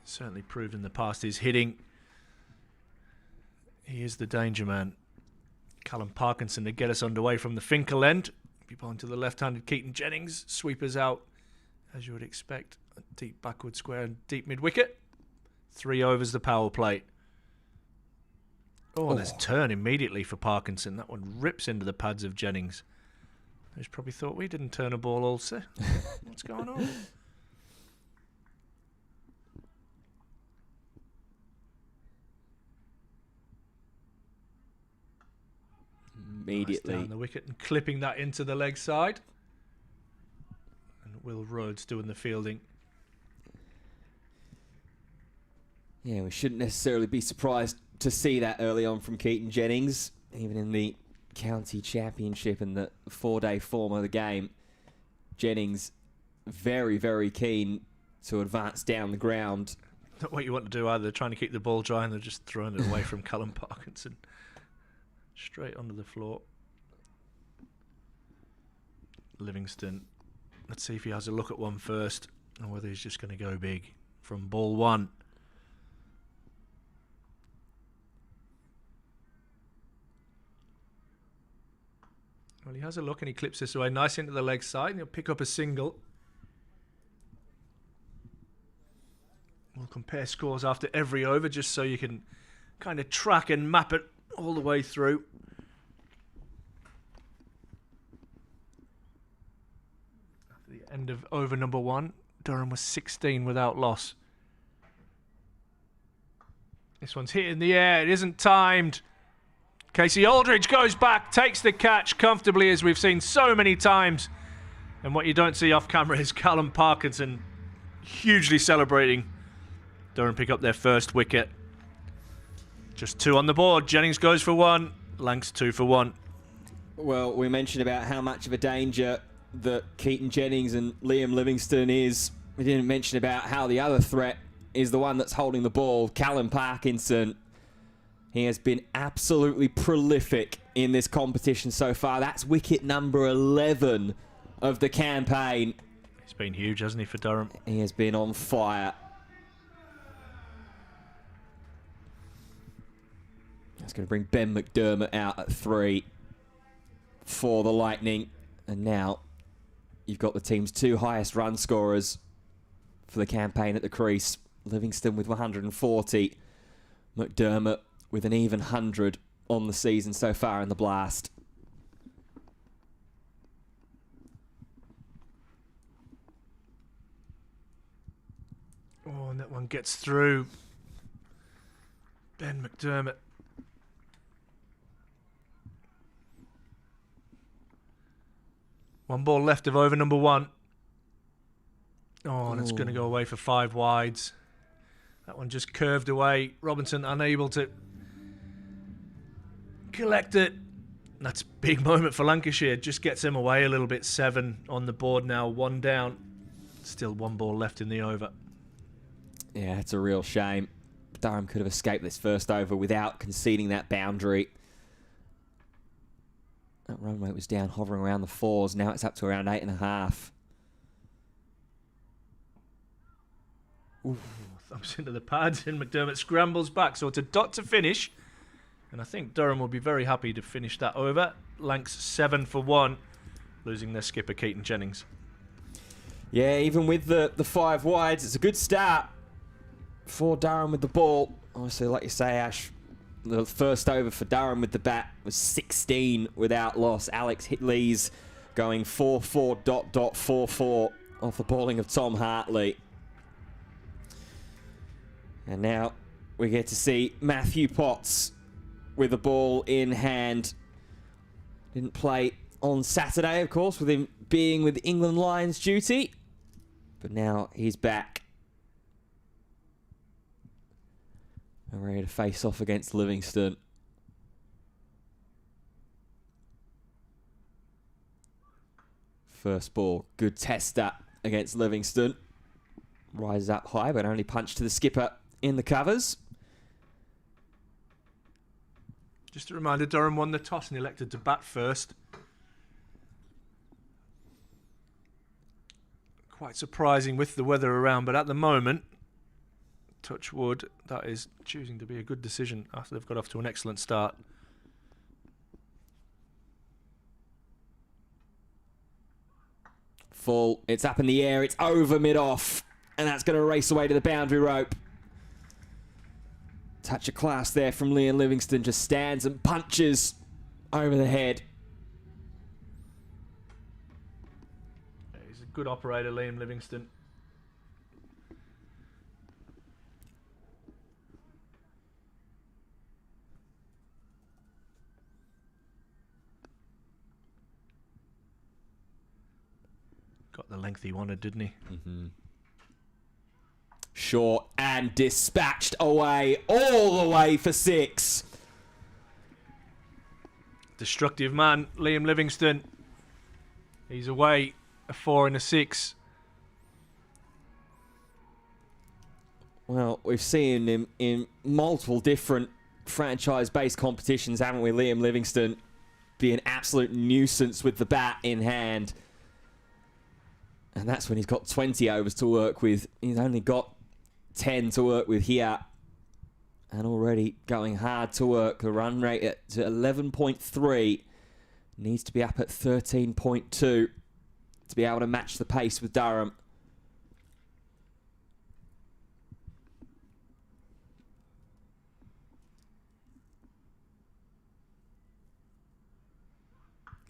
[SPEAKER 2] Certainly proved in the past his hitting. He is the danger man. Callum Parkinson to get us underway from the Finkel end. Be bowling to the left-handed Keaton Jennings. Sweepers out, as you would expect. A deep backward square and deep mid-wicket. 3 overs the power play. Oh, there's a turn immediately for Parkinson. That one rips into the pads of Jennings. He's probably thought we didn't turn a ball also. What's going on?
[SPEAKER 1] Immediately.
[SPEAKER 2] Nice down the wicket and clipping that into the leg side. And Will Rhodes doing the fielding.
[SPEAKER 1] Yeah, we shouldn't necessarily be surprised to see that early on from Keaton Jennings, even in the county championship and the 4-day form of the game. Jennings very, very keen to advance down the ground.
[SPEAKER 2] Not what you want to do either. They're trying to keep the ball dry and they're just throwing it away from Callum Parkinson. Straight onto the floor. Livingston. Let's see if he has a look at one first, or whether he's just going to go big from ball one. Well, he has a look and he clips this away nice into the leg side, and he'll pick up a single. We'll compare scores after every over just so you can kind of track and map it all the way through. After the end of over number 1, Durham was 16 without loss. This one's hit in the air. It isn't timed. Casey Aldridge goes back, takes the catch comfortably, as we've seen so many times. And what you don't see off camera is Callum Parkinson hugely celebrating. Durham pick up their first wicket. Just 2 on the board. Jennings goes for 1. Lanks 2 for 1.
[SPEAKER 1] Well, we mentioned about how much of a danger that Keaton Jennings and Liam Livingston is. We didn't mention about how the other threat is the one that's holding the ball, Callum Parkinson. He has been absolutely prolific in this competition so far. That's wicket number 11 of the campaign.
[SPEAKER 2] He's been huge, hasn't he, for Durham?
[SPEAKER 1] He has been on fire. That's going to bring Ben McDermott out at 3 for the Lightning. And now you've got the team's 2 highest run scorers for the campaign at the crease. Livingston with 140. McDermott with an even 100 on the season so far in the Blast.
[SPEAKER 2] Oh, and that one gets through. Ben McDermott. One ball left of over number 1. Oh, and it's going to go away for 5 wides. That one just curved away. Robinson unable to collect it. That's a big moment for Lancashire. Just gets him away a little bit. 7 on the board now, 1 down. Still 1 ball left in the over.
[SPEAKER 1] Yeah, it's a real shame. Durham could have escaped this first over without conceding that boundary. That run rate was down, hovering around the 4s. Now it's up to around 8.5.
[SPEAKER 2] Thumps into the pads and McDermott scrambles back. So it's a dot to finish. And I think Durham will be very happy to finish that over. Lanks 7 for 1, losing their skipper Keaton Jennings.
[SPEAKER 1] Yeah, even with the 5 wides, it's a good start for Durham with the ball. Obviously, like you say, Ash, the first over for Durham with the bat was 16 without loss. Alex Lees going 4-4, ... off the balling of Tom Hartley. And now we get to see Matthew Potts with the ball in hand. Didn't play on Saturday, of course, with him being with England Lions duty. But now he's back. And ready to face off against Livingston. First ball, good tester against Livingston. Rises up high, but only punched to the skipper in the covers.
[SPEAKER 2] Just a reminder, Durham won the toss and elected to bat first. Quite surprising with the weather around, but at the moment, touch wood, that is choosing to be a good decision after they've got off to an excellent start.
[SPEAKER 1] Full, it's up in the air, it's over mid-off, and that's going to race away to the boundary rope. Touch of class there from Liam Livingston, just stands and punches over the head.
[SPEAKER 2] He's a good operator, Liam Livingston. Got the length he wanted, didn't he?
[SPEAKER 1] Mm-hmm. Short and dispatched away, all the way for 6.
[SPEAKER 2] Destructive man, Liam Livingston. He's away, a 4 and a 6.
[SPEAKER 1] Well, we've seen him in multiple different franchise-based competitions, haven't we? Liam Livingston be an absolute nuisance with the bat in hand. And that's when he's got 20 overs to work with. He's only got 10 to work with here. And already going hard to work. The run rate at 11.3. Needs to be up at 13.2 to be able to match the pace with Durham.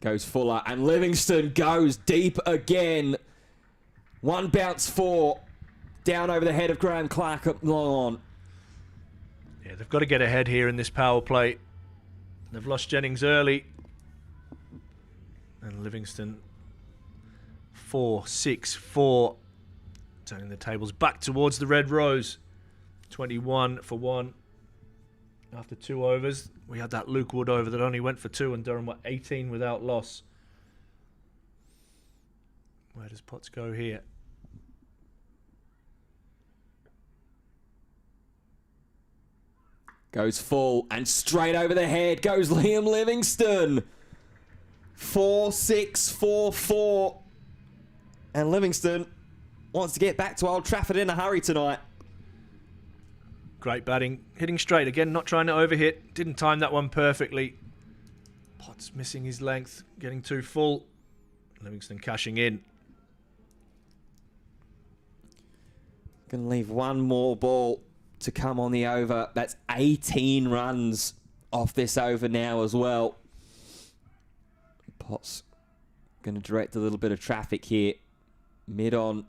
[SPEAKER 1] Goes Fuller, and Livingston goes deep again. One bounce 4. Down over the head of Graham Clark up long on.
[SPEAKER 2] Yeah, they've got to get ahead here in this power play. They've lost Jennings early. And Livingston 4-6-4. Turning the tables back towards the Red Rose. 21 for 1. After 2 overs. We had that Luke Wood over that only went for 2, and Durham were 18 without loss. Where does Potts go here?
[SPEAKER 1] Goes full, and straight over the head goes Liam Livingston. 4-6-4-4. And Livingston wants to get back to Old Trafford in a hurry tonight.
[SPEAKER 2] Great batting. Hitting straight again, not trying to overhit. Didn't time that one perfectly. Potts missing his length, getting too full. Livingston cashing in.
[SPEAKER 1] Going to leave one more ball to come on the over. That's 18 runs off this over now as well. Potts going to direct a little bit of traffic here. Mid-on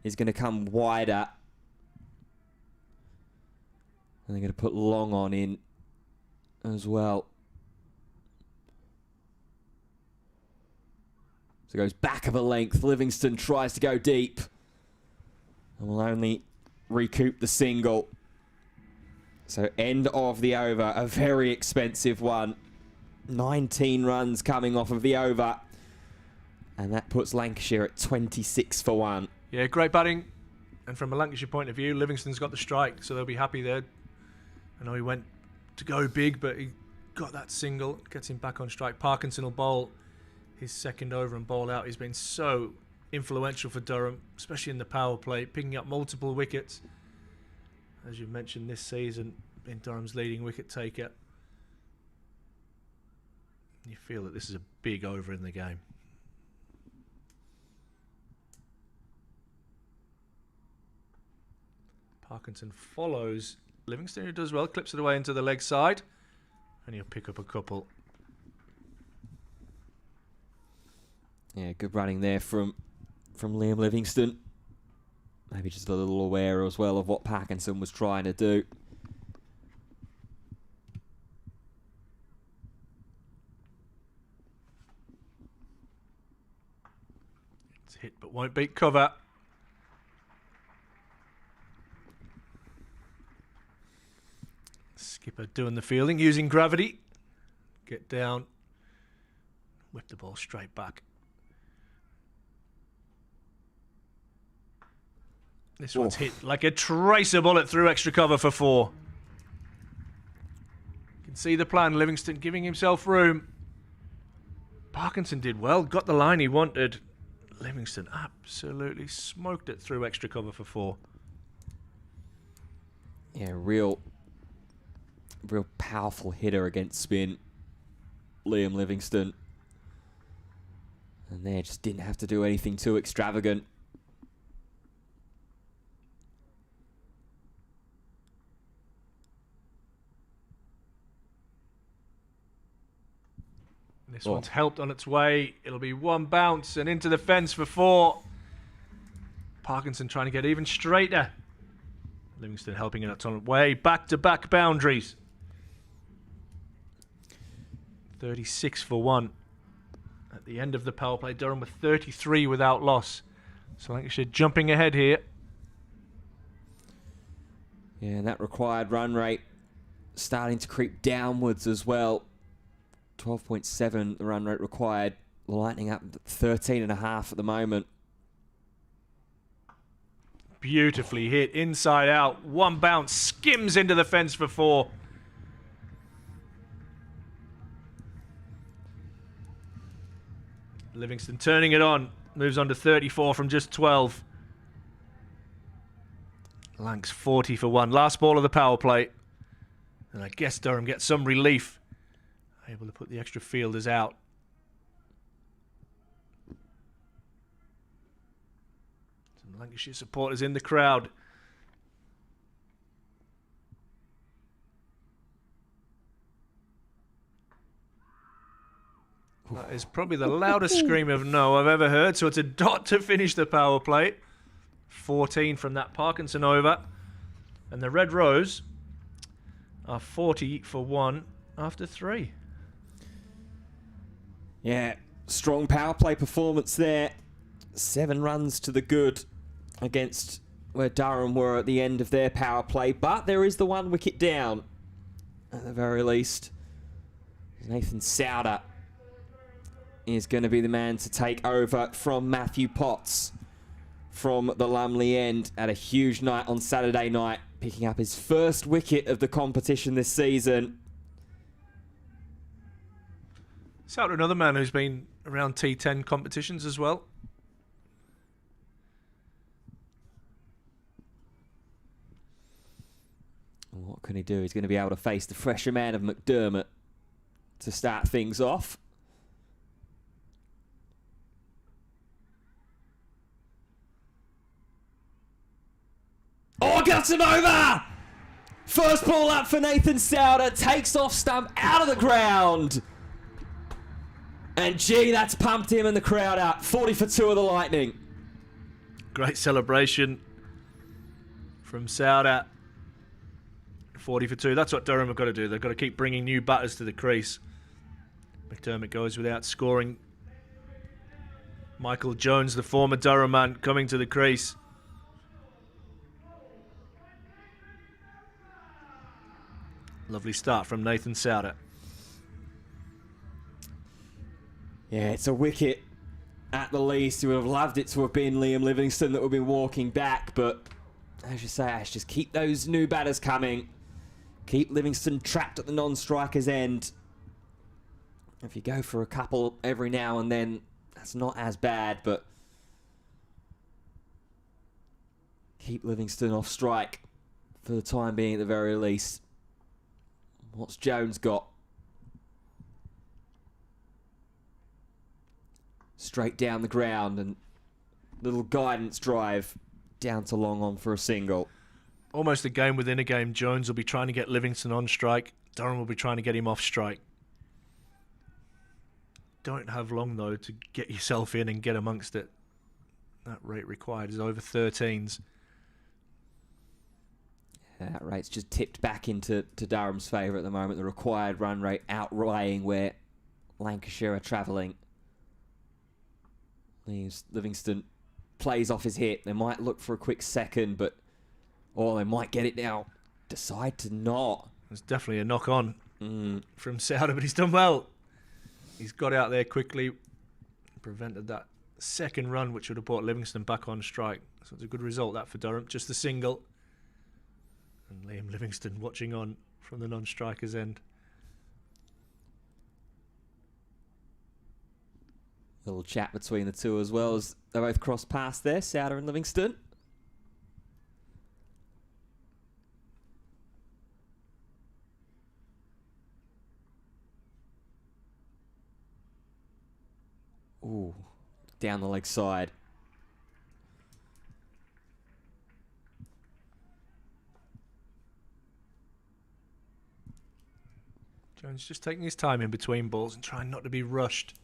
[SPEAKER 1] is going to come wider. And they're going to put long on in as well. So it goes back of a length. Livingston tries to go deep. And will only recoup the single. So end of the over. A very expensive one. 19 runs coming off of the over. And that puts Lancashire at 26 for 1.
[SPEAKER 2] Yeah, great batting. And from a Lancashire point of view, Livingston's got the strike, so they'll be happy there. I know he went to go big, but he got that single, gets him back on strike. Parkinson will bowl his second over and bowl out. He's been so influential for Durham, especially in the power play, picking up multiple wickets. As you mentioned this season, in Durham's leading wicket taker. You feel that this is a big over in the game. Parkinson follows Livingston, who does well, clips it away into the leg side, and he'll pick up a couple.
[SPEAKER 1] Yeah, good running there from Liam Livingston. Maybe just a little aware as well of what Parkinson was trying to do.
[SPEAKER 2] It's hit but won't beat cover. Skipper doing the fielding, using gravity. Get down. Whip the ball straight back. This one's hit like a tracer bullet through extra cover for 4. You can see the plan. Livingston giving himself room. Parkinson did well. Got the line he wanted. Livingston absolutely smoked it through extra cover for 4.
[SPEAKER 1] Yeah, real powerful hitter against spin, Liam Livingston. And there just didn't have to do anything too extravagant.
[SPEAKER 2] This one's helped on its way. It'll be one bounce and into the fence for 4. Parkinson trying to get even straighter. Livingston helping it on its way. Back-to-back boundaries. 36 for 1. At the end of the power play, Durham with 33 without loss. So Lancashire jumping ahead here.
[SPEAKER 1] Yeah, and that required run rate starting to creep downwards as well. 12.7 the run rate required. The Lightning up 13.5 at the moment.
[SPEAKER 2] Beautifully hit inside out. One bounce skims into the fence for 4. Livingston turning it on. Moves on to 34 from just 12. Lancs 40 for 1. Last ball of the power play. And I guess Durham gets some relief. Able to put the extra fielders out. Some Lancashire supporters in the crowd. That is probably the loudest scream of no I've ever heard. So it's a dot to finish the power play. 14 from that Parkinson over. And the Red Rose are 40 for 1 after 3.
[SPEAKER 1] Yeah, strong power play performance there. 7 runs to the good against where Durham were at the end of their power play. But there is the 1 wicket down, at the very least. Nathan Souter is going to be the man to take over from Matthew Potts from the Lumley end at a huge night on Saturday night, picking up his first wicket of the competition this season.
[SPEAKER 2] Souter, another man who's been around T10 competitions as well.
[SPEAKER 1] What can he do? He's going to be able to face the fresher man of McDermott to start things off. Oh, gets him over! First ball up for Nathan Souter. Takes off stump out of the ground. And gee, that's pumped him and the crowd up. 40 for 2 of the Lightning.
[SPEAKER 2] Great celebration from Souter. 40 for 2. That's what Durham have got to do. They've got to keep bringing new batters to the crease. McDermott goes without scoring. Michael Jones, the former Durham man, coming to the crease. Lovely start from Nathan Souter.
[SPEAKER 1] Yeah, it's a wicket at the least. You would have loved it to have been Liam Livingston that would have been walking back, but as you say, Ash, just keep those new batters coming. Keep Livingston trapped at the non-striker's end. If you go for a couple every now and then, that's not as bad, but keep Livingston off strike for the time being at the very least. What's Jones got? Straight down the ground and little guidance drive down to long on for a single.
[SPEAKER 2] almost a game within a game. Jones will be trying to get Livingston on strike. Durham will be trying to get him off strike. Don't have long, though, to get yourself in and get amongst it. That rate required is over 13s.
[SPEAKER 1] That rate's just tipped back into Durham's favour at the moment. The required run rate outlying where Lancashire are travelling. Leaves Livingston plays off his hit. They might look for a quick second, but they might get it now. Decide to not.
[SPEAKER 2] There's definitely a knock on from Souter, but he's done well. He's got out there quickly, prevented that second run, which would have brought Livingston back on strike. So it's a good result, that, for Durham. Just the single. And Liam Livingston watching on from the non-striker's end.
[SPEAKER 1] Little chat between the two as well as they both cross past there, Souter and Livingston. Ooh, down the leg side.
[SPEAKER 2] Jones just taking his time in between balls and trying not to be rushed.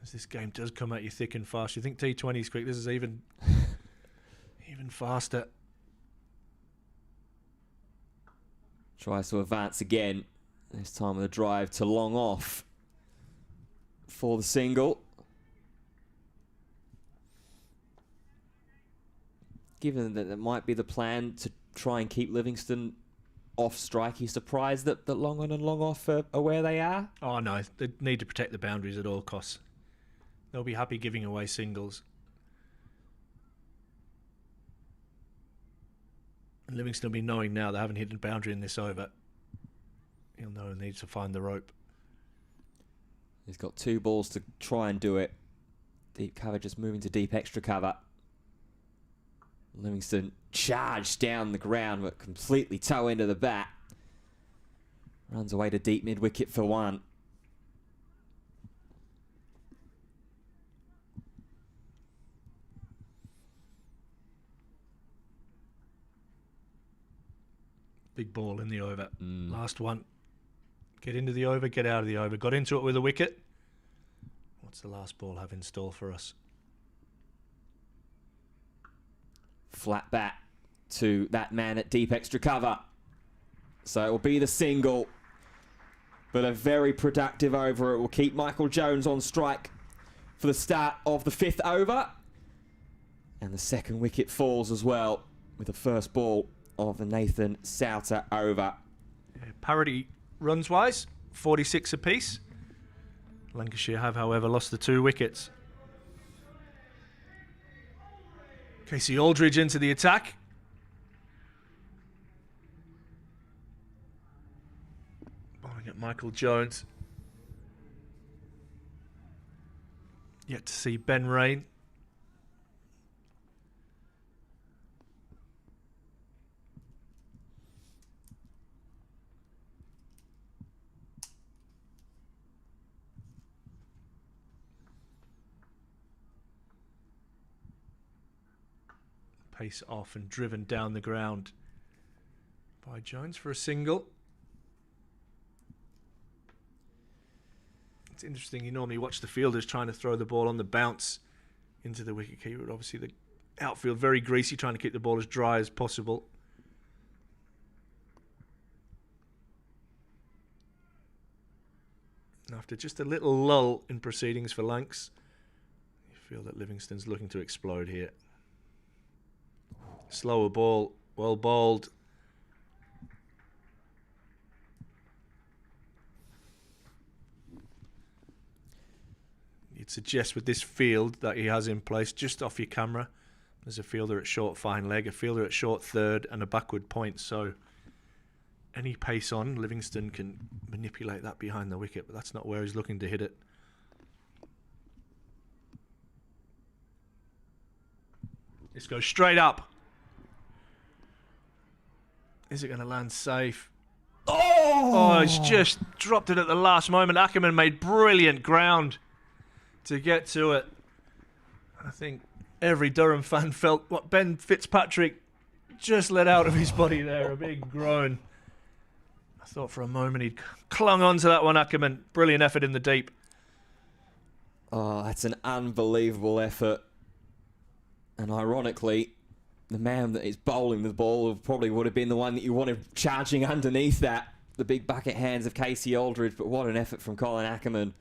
[SPEAKER 2] As this game does come at you thick and fast. You think T20 is quick. This is even faster.
[SPEAKER 1] Tries to advance again. This time with a drive to long off for the single. Given that it might be the plan to try and keep Livingston off strike, he's surprised that long on and long off are where they are.
[SPEAKER 2] Oh no, they need to protect the boundaries at all costs. They'll be happy giving away singles. And Livingston will be knowing now they haven't hit the boundary in this over. He'll know he needs to find the rope.
[SPEAKER 1] He's got 2 balls to try and do it. Deep cover just moving to deep extra cover. Livingston charged down the ground but completely toe into the bat. Runs away to deep mid-wicket for 1.
[SPEAKER 2] Big ball in the over. Last one. Get into the over, get out of the over. Got into it with a wicket. What's the last ball have in store for us?
[SPEAKER 1] Flat bat to that man at deep extra cover. So it will be the single. But a very productive over. It will keep Michael Jones on strike for the start of the 5th over. And the second wicket falls as well with the first ball of the Nathan Souter over.
[SPEAKER 2] Yeah, parity runs-wise, 46 apiece. Lancashire have, however, lost the 2 wickets. Casey Aldridge into the attack. Bowling at Michael Jones. Yet to see Ben Rain. Pace off and driven down the ground by Jones for a single. It's interesting, you normally watch the fielders trying to throw the ball on the bounce into the wicketkeeper. Obviously the outfield very greasy, trying to keep the ball as dry as possible. And after just a little lull in proceedings for Lancs, you feel that Livingston's looking to explode here. Slower ball, well bowled. You'd suggest with this field that he has in place, just off your camera, there's a fielder at short fine leg, a fielder at short third, and a backward point. So any pace on, Livingston can manipulate that behind the wicket, but that's not where he's looking to hit it. This goes straight up. Is it going to land safe? Oh, he's just dropped it at the last moment. Ackerman made brilliant ground to get to it. I think every Durham fan felt what Ben Fitzpatrick just let out of his body there, a big groan. I thought for a moment he'd clung on to that one, Ackerman. Brilliant effort in the deep.
[SPEAKER 1] Oh, that's an unbelievable effort. And ironically, the man that is bowling the ball probably would have been the one that you wanted charging underneath that. The big bucket hands of Casey Aldridge, but what an effort from Colin Ackerman.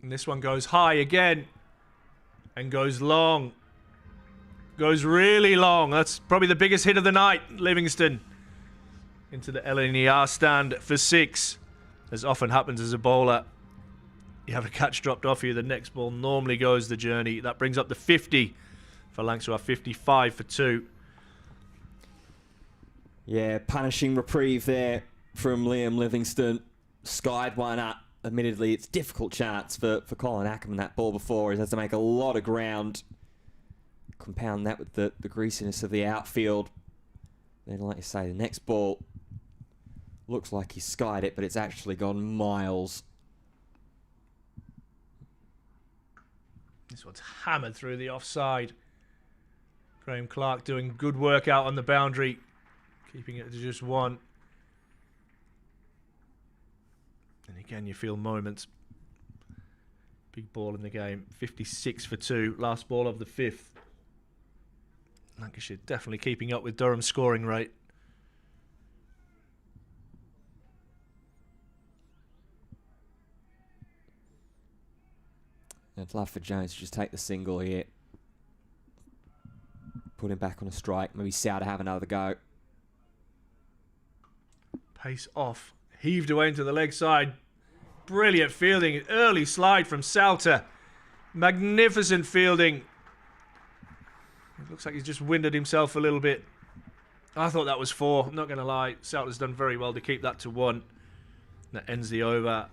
[SPEAKER 2] And this one goes high again. And goes long. Goes really long. That's probably the biggest hit of the night. Livingston into the LNER stand for 6. As often happens as a bowler, you have a catch dropped off you. The next ball normally goes the journey. That brings up the 50 for Lancashire, 55 for 2.
[SPEAKER 1] Yeah, punishing reprieve there from Liam Livingston. Skied one up. Admittedly, it's difficult chance for Colin Ackerman, that ball before. He has to make a lot of ground. Compound that with the greasiness of the outfield. Then, like you say, the next ball looks like he skied it, but it's actually gone miles.
[SPEAKER 2] This one's hammered through the offside. Graham Clark doing good work out on the boundary, keeping it to just 1. And again, you feel moments. Big ball in the game. 56 for 2. Last ball of the 5th. Lancashire definitely keeping up with Durham's scoring rate.
[SPEAKER 1] I'd love for Jones to just take the single here. Put him back on a strike. Maybe Souter have another go.
[SPEAKER 2] Pace off. Heaved away into the leg side. Brilliant fielding. Early slide from Souter. Magnificent fielding. It looks like he's just winded himself a little bit. I thought that was 4. I'm not going to lie. Souter's done very well to keep that to 1. That ends the over.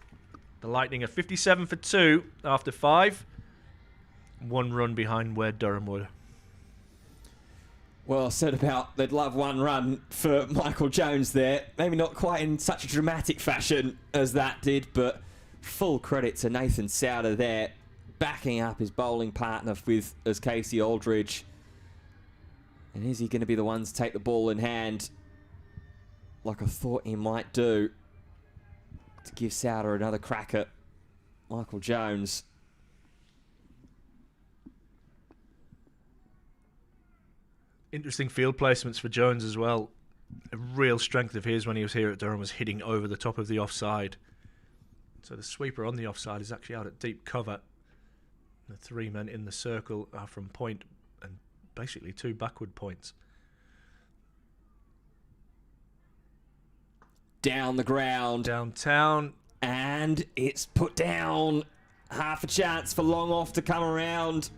[SPEAKER 2] The Lightning are 57 for 2 after 5. 1 run behind where Durham were.
[SPEAKER 1] Well, said about they'd love 1 run for Michael Jones there. Maybe not quite in such a dramatic fashion as that did, but full credit to Nathan Souter there, backing up his bowling partner as Casey Aldridge. And is he going to be the one to take the ball in hand like I thought he might do, to give Souter another crack at Michael Jones?
[SPEAKER 2] Interesting field placements for Jones as well. A real strength of his when he was here at Durham was hitting over the top of the offside. So the sweeper on the offside is actually out at deep cover. The 3 men in the circle are from point and basically 2 backward points.
[SPEAKER 1] Down the ground.
[SPEAKER 2] Downtown.
[SPEAKER 1] And it's put down. Half a chance for long off to come around.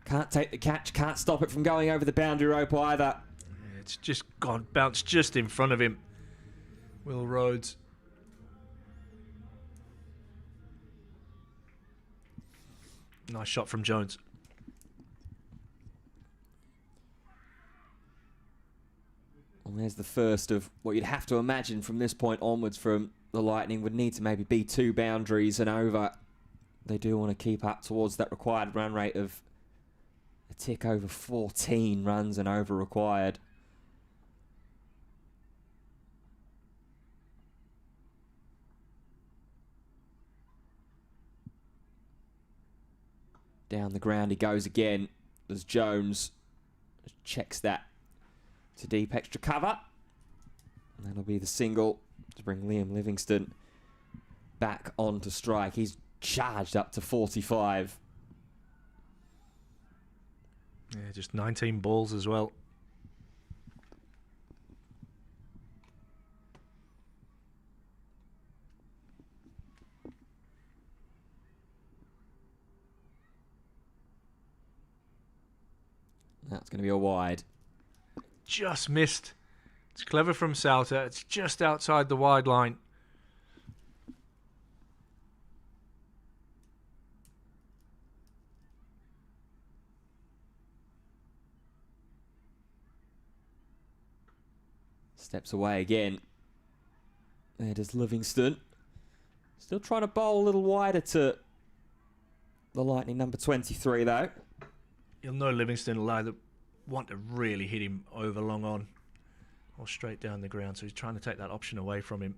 [SPEAKER 1] Can't take the catch, can't stop it from going over the boundary rope either.
[SPEAKER 2] It's just gone, bounced just in front of him. Will Rhodes. Nice shot from Jones.
[SPEAKER 1] Well, there's the first of what you'd have to imagine from this point onwards from the Lightning would need to maybe be 2 boundaries and over. They do want to keep up towards that required run rate of a tick over 14 runs and over required. Down the ground he goes again as Jones checks that to deep extra cover. And that'll be the single to bring Liam Livingston back onto strike. He's charged up to 45.
[SPEAKER 2] Yeah, just 19 balls as well.
[SPEAKER 1] That's going to be a wide.
[SPEAKER 2] Just missed. It's clever from Souter. It's just outside the wide line.
[SPEAKER 1] Steps away again. There does Livingston. Still trying to bowl a little wider to the Lightning number 23, though.
[SPEAKER 2] You'll know Livingston will either want to really hit him over long on or straight down the ground, so he's trying to take that option away from him.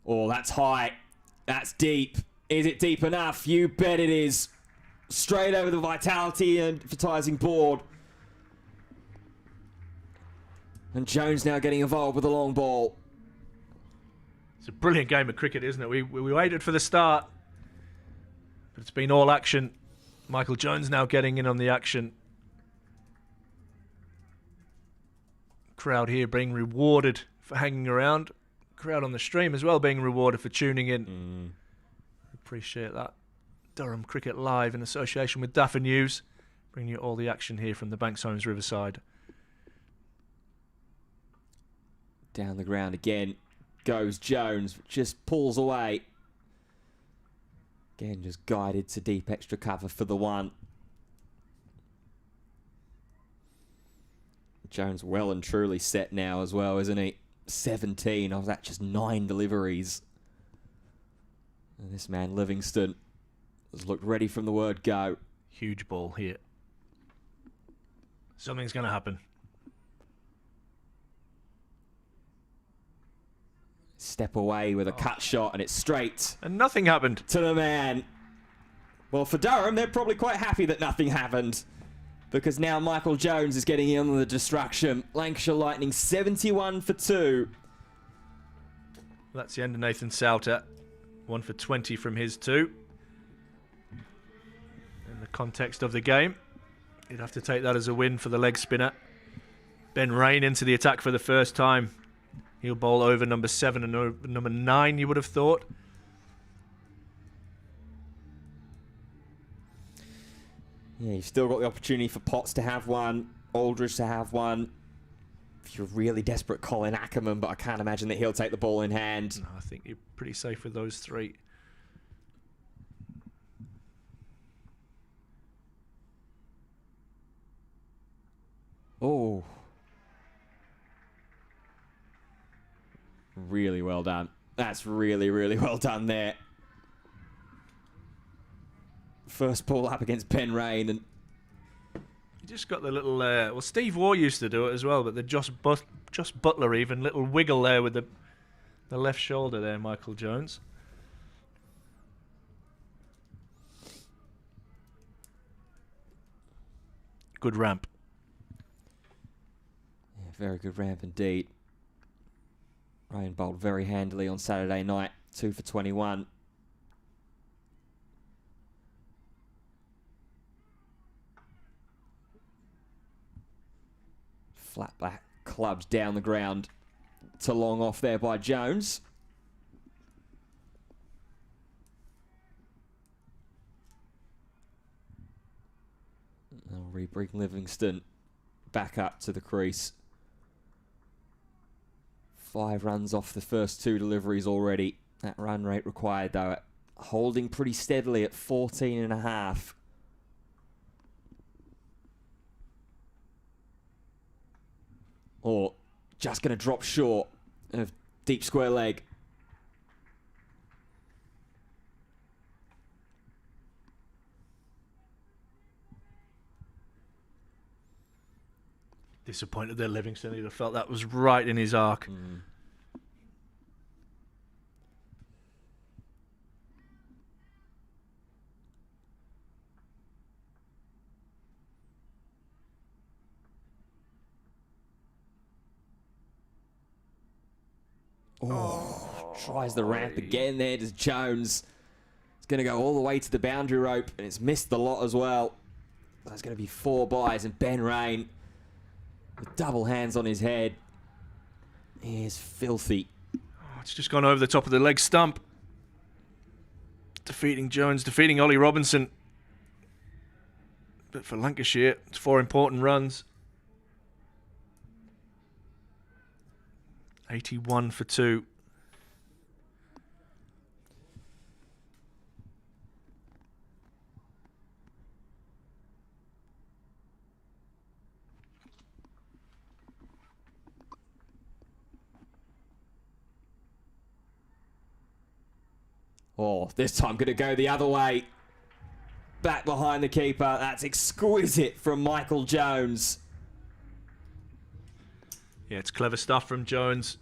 [SPEAKER 1] Oh, that's high. That's deep. Is it deep enough? You bet it is. Straight over the Vitality and advertising board. And Jones now getting involved with the long ball.
[SPEAKER 2] It's a brilliant game of cricket, isn't it? We waited for the start, but it's been all action. Michael Jones now getting in on the action. Crowd here being rewarded for hanging around. Crowd on the stream as well being rewarded for tuning in. Appreciate that. Durham Cricket Live in association with Daffer News, bringing you all the action here from the Banks Homes Riverside.
[SPEAKER 1] Down the ground again goes Jones, just pulls away. Again, just guided to deep extra cover for the one. Jones well and truly set now as well, isn't he? 17. I was at just 9 deliveries. And this man, Livingston, has looked ready from the word go.
[SPEAKER 2] Huge ball here. Something's going to happen.
[SPEAKER 1] Step away with a cut shot, and it's straight.
[SPEAKER 2] And nothing happened.
[SPEAKER 1] To the man. Well, for Durham, they're probably quite happy that nothing happened, because now Michael Jones is getting in on the distraction. Lancashire Lightning 71 for 2.
[SPEAKER 2] That's the end of Nathan Souter. 1 for 20 from his 2. In the context of the game, you'd have to take that as a win for the leg spinner. Ben Rain into the attack for the first time. He'll bowl over number 7 and number 9, you would have thought.
[SPEAKER 1] Yeah, you've still got the opportunity for Potts to have one, Aldridge to have one. If you're really desperate, Colin Ackerman, but I can't imagine that he'll take the ball in hand.
[SPEAKER 2] No, I think you're pretty safe with those 3.
[SPEAKER 1] Oh. Really well done. That's really, really well done there. First ball up against Ben Rain, and
[SPEAKER 2] you just got the little... well, Steve Waugh used to do it as well, but the Josh Butler even, little wiggle there with the left shoulder there, Michael Jones. Good ramp.
[SPEAKER 1] Yeah, very good ramp indeed. Rain bowled very handily on Saturday night, 2 for 21. Flat back clubs down the ground to long off there by Jones. They'll re-bring Livingston back up to the crease. 5 runs off the first 2 deliveries already. That run rate required, though, holding pretty steadily at 14.5. Or just going to drop short of deep square leg.
[SPEAKER 2] Disappointed that Livingston. He'd have felt that was right in his arc.
[SPEAKER 1] Tries the ramp again there. Does Jones. It's going to go all the way to the boundary rope, and it's missed the lot as well. There's going to be 4 byes, and Ben Rain with double hands on his head. He is filthy.
[SPEAKER 2] It's just gone over the top of the leg stump. Defeating Jones, defeating Ollie Robinson. But for Lancashire, it's 4 important runs. 81 for 2.
[SPEAKER 1] Oh, this time going to go the other way. Back behind the keeper. That's exquisite from Michael Jones.
[SPEAKER 2] Yeah, it's clever stuff from Jones.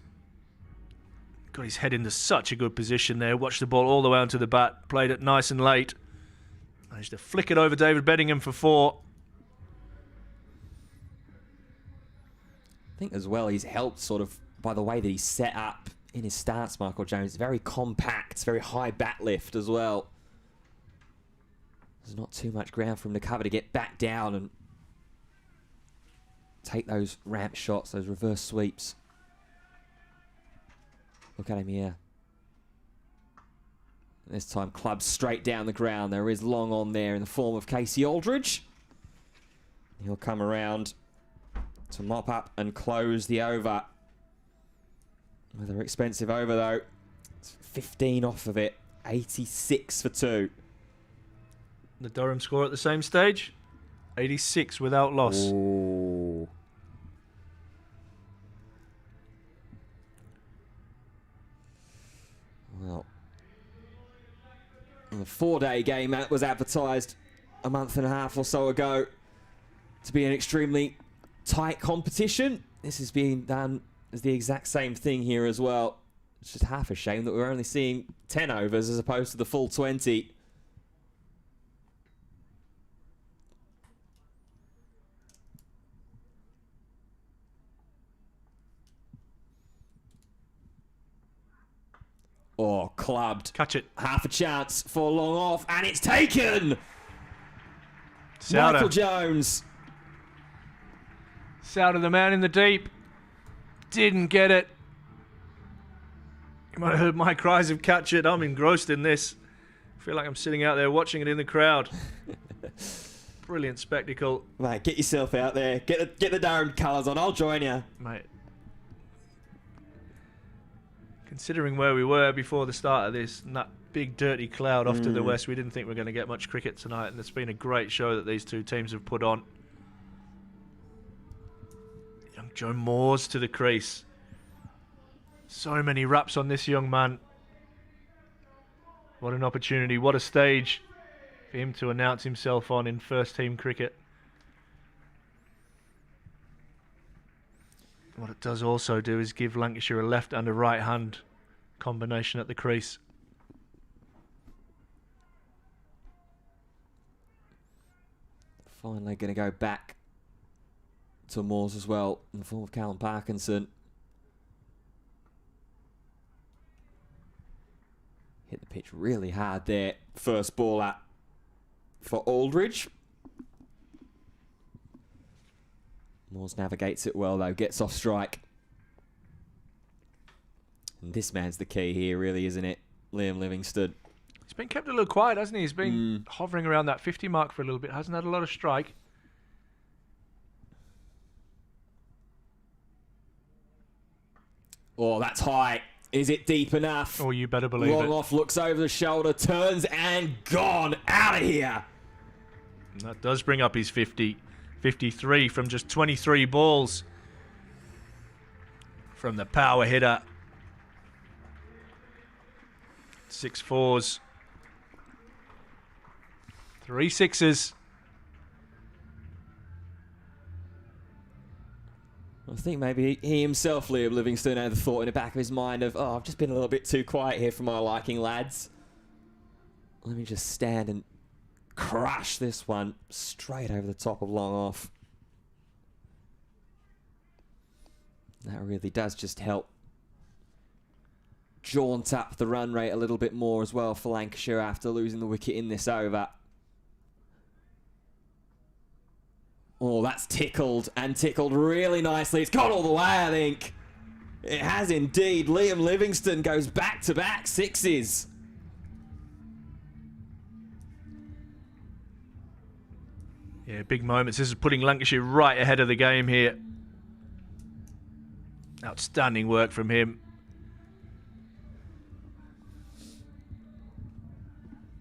[SPEAKER 2] Got his head into such a good position there. Watched the ball all the way onto the bat. Played it nice and late. Managed to flick it over David Bedingham for 4.
[SPEAKER 1] I think as well he's helped sort of by the way that he's set up in his stance, Michael Jones. Very compact, very high bat lift as well. There's not too much ground for him to cover to get back down and take those ramp shots, those reverse sweeps. Look at him here. This time clubbed straight down the ground. There is long on there in the form of Casey Aldridge. He'll come around to mop up and close the over. Another expensive over though. It's 15 off of it. 86 for 2.
[SPEAKER 2] The Durham score at the same stage. 86 without loss.
[SPEAKER 1] Ooh. Well, the 4-day game that was advertised a month and a half or so ago to be an extremely tight competition. This is being done as the exact same thing here as well. It's just half a shame that we're only seeing 10 overs as opposed to the full 20. Oh, clubbed.
[SPEAKER 2] Catch it.
[SPEAKER 1] Half a chance for long off, and it's taken!
[SPEAKER 2] Souter.
[SPEAKER 1] Michael Jones.
[SPEAKER 2] Souter, the man in the deep. Didn't get it. You might have heard my cries of catch it. I'm engrossed in this. I feel like I'm sitting out there watching it in the crowd. Brilliant spectacle.
[SPEAKER 1] Mate, get yourself out there. Get the Durham colours on. I'll join you.
[SPEAKER 2] Mate. Considering where we were before the start of this, and that big dirty cloud off to the west, we didn't think we were going to get much cricket tonight, and it's been a great show that these two teams have put on. Young Joe Moores to the crease. So many raps on this young man. What an opportunity, what a stage for him to announce himself on in first team cricket. What it does also do is give Lancashire a left and a right hand combination at the crease.
[SPEAKER 1] Finally going to go back to Moores as well in the form of Callum Parkinson. Hit the pitch really hard there. First ball up for Aldridge. Moores navigates it well though, gets off strike. And this man's the key here really, isn't it? Liam Livingstone.
[SPEAKER 2] He's been kept a little quiet, hasn't he? He's been hovering around that 50 mark for a little bit. Hasn't had a lot of strike.
[SPEAKER 1] Oh, that's high. Is it deep enough?
[SPEAKER 2] Oh, you better believe
[SPEAKER 1] Long
[SPEAKER 2] it.
[SPEAKER 1] off, looks over the shoulder, turns and gone. Out of here.
[SPEAKER 2] And that does bring up his 50. 53 from just 23 balls from the power hitter. 6 fours. 3 sixes.
[SPEAKER 1] I think maybe he himself, Liam Livingstone, had the thought in the back of his mind of, oh, I've just been a little bit too quiet here for my liking, lads. Let me just stand and crush this one straight over the top of long off. That really does just help jaunt up the run rate a little bit more as well for Lancashire after losing the wicket in this over. Oh, that's tickled, and tickled really nicely. It's gone all the way, I think. It has indeed. Liam Livingstone goes back-to-back sixes.
[SPEAKER 2] Yeah, big moments. This is putting Lancashire right ahead of the game here. Outstanding work from him.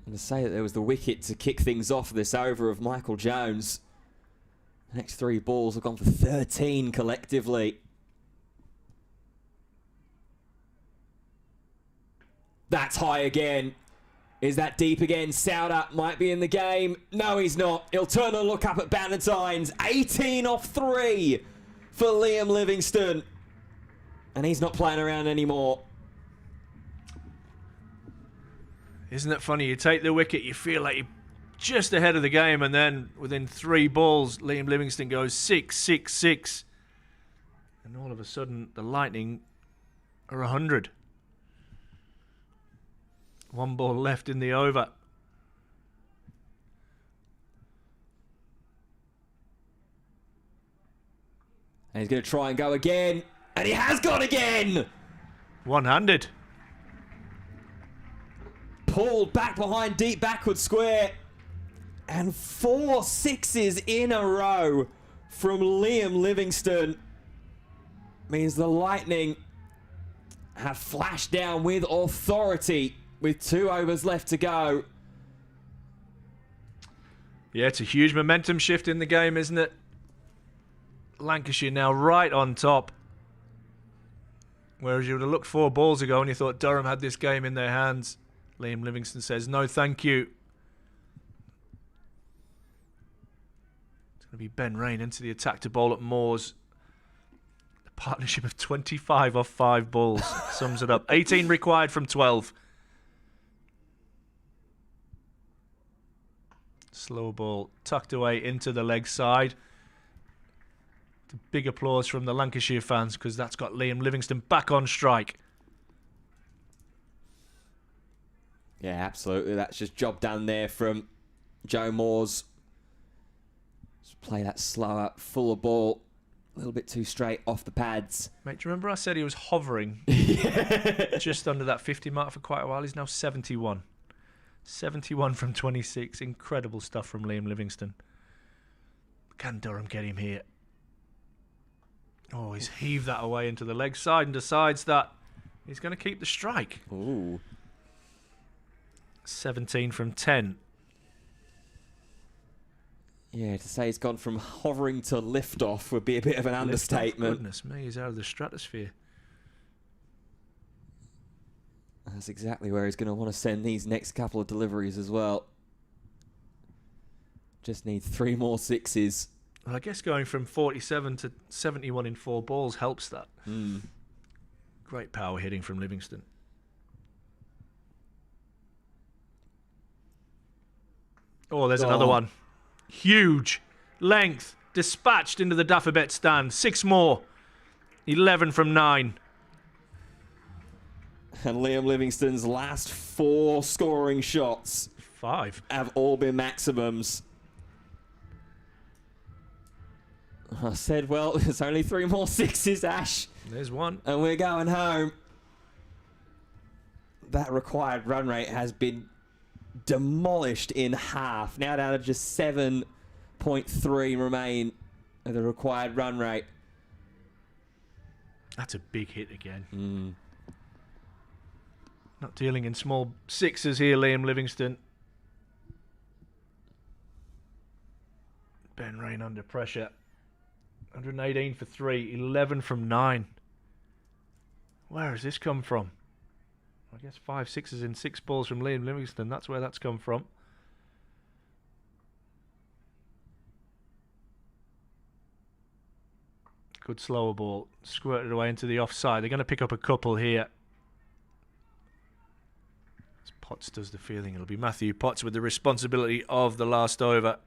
[SPEAKER 1] And to say that there was the wicket to kick things off this over of Michael Jones. The next 3 balls have gone for 13 collectively. That's high again. Is that deep again? Souter might be in the game. No, he's not. He'll turn and look up at Bannatynes. 18 off 3 for Liam Livingston. And he's not playing around anymore.
[SPEAKER 2] Isn't it funny? You take the wicket, you feel like you're just ahead of the game, and then within 3 balls, Liam Livingston goes 6, 6, 6. And all of a sudden, the Lightning are 100. 1 ball left in the over.
[SPEAKER 1] And he's going to try and go again. And he has gone again!
[SPEAKER 2] One-handed.
[SPEAKER 1] Pulled back behind deep backward square. And 4 sixes in a row from Liam Livingston. Means the Lightning have flashed down with authority with 2 overs left to go.
[SPEAKER 2] Yeah, it's a huge momentum shift in the game, isn't it? Lancashire now right on top. Whereas you would have looked 4 balls ago and you thought Durham had this game in their hands. Liam Livingston says, no, thank you. It's going to be Ben Rain into the attack to bowl at Moores. A partnership of 25 off 5 balls sums it up. 18 required from 12. Slow ball tucked away into the leg side. Big applause from the Lancashire fans because that's got Liam Livingston back on strike.
[SPEAKER 1] Yeah, absolutely. That's just job done there from Joe Moores. Just play that slower, fuller ball. A little bit too straight off the pads.
[SPEAKER 2] Mate, do you remember I said he was hovering just under that 50 mark for quite a while? He's now 71. 71 from 26. Incredible stuff from Liam Livingston. Can Durham get him here? Oh, he's heaved that away into the leg side and decides that he's going to keep the strike.
[SPEAKER 1] Ooh.
[SPEAKER 2] 17 from 10.
[SPEAKER 1] Yeah, to say he's gone from hovering to lift-off would be a bit of an understatement.
[SPEAKER 2] Goodness me, he's out of the stratosphere.
[SPEAKER 1] That's exactly where he's going to want to send these next couple of deliveries as well. Just needs 3 more sixes.
[SPEAKER 2] Well, I guess going from 47 to 71 in 4 balls helps that. Great power hitting from Livingston. Oh, there's another one. Huge. Length. Dispatched into the Daffabet stand. 6 more. 11 from 9.
[SPEAKER 1] And Liam Livingston's last 4 scoring shots
[SPEAKER 2] 5
[SPEAKER 1] have all been maximums. I said, well, there's only 3 more sixes, Ash.
[SPEAKER 2] There's one.
[SPEAKER 1] And we're going home. That required run rate has been demolished in half. Now down to just 7.3 remain of the required run rate.
[SPEAKER 2] That's a big hit again. Not dealing in small sixes here, Liam Livingston. Ben Rain under pressure. 118 for 3, 11 from 9. Where has this come from? I guess 5 sixes in 6 balls from Liam Livingston. That's where that's come from. Good slower ball. Squirted away into the offside. They're going to pick up a couple here. As Potts does the fielding. It'll be Matthew Potts with the responsibility of the last over.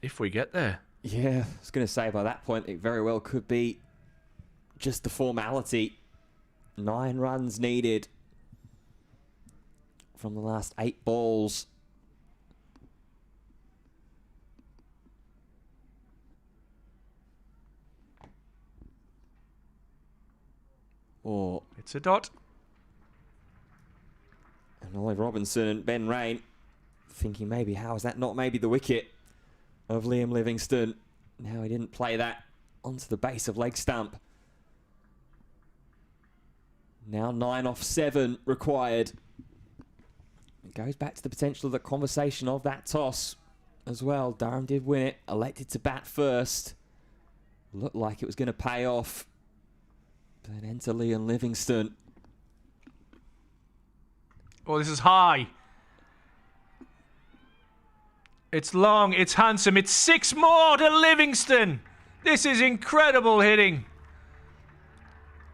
[SPEAKER 2] If we get there.
[SPEAKER 1] Yeah, I was going to say by that point it very well could be just the formality. 9 runs needed from the last 8 balls. Or
[SPEAKER 2] It's a dot.
[SPEAKER 1] and Ollie Robinson and Ben Rain thinking maybe how is that not maybe the wicket of Liam Livingston. Now he didn't play that onto the base of leg stump. Now 9 off 7 required. It goes back to the potential of the conversation of that toss as well. Durham did win it, elected to bat first. Looked like it was going to pay off. But enter Liam Livingston.
[SPEAKER 2] Oh, this is high. It's long, it's handsome, it's 6 more to Livingston. This is incredible hitting.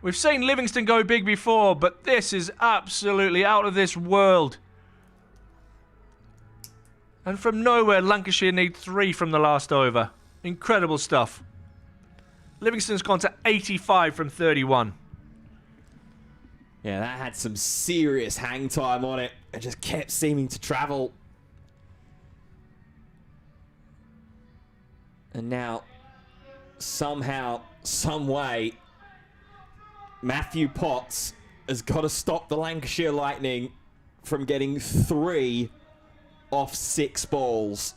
[SPEAKER 2] We've seen Livingston go big before, but this is absolutely out of this world. And from nowhere, Lancashire need 3 from the last over. Incredible stuff. Livingston's gone to 85 from 31.
[SPEAKER 1] Yeah, that had some serious hang time on it. It just kept seeming to travel. And now, somehow, some way, Matthew Potts has got to stop the Lancashire Lightning from getting 3 off 6 balls.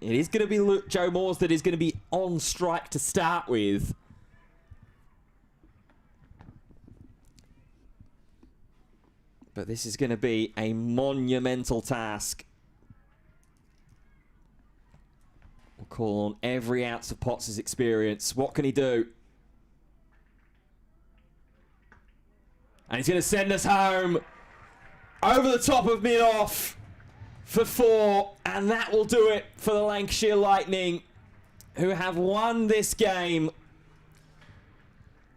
[SPEAKER 1] It is going to be Joe Moores that is going to be on strike to start with. But this is going to be a monumental task. We'll call on every ounce of Potts' experience. What can he do? And he's going to send us home over the top of mid-off for 4. And that will do it for the Lancashire Lightning, who have won this game.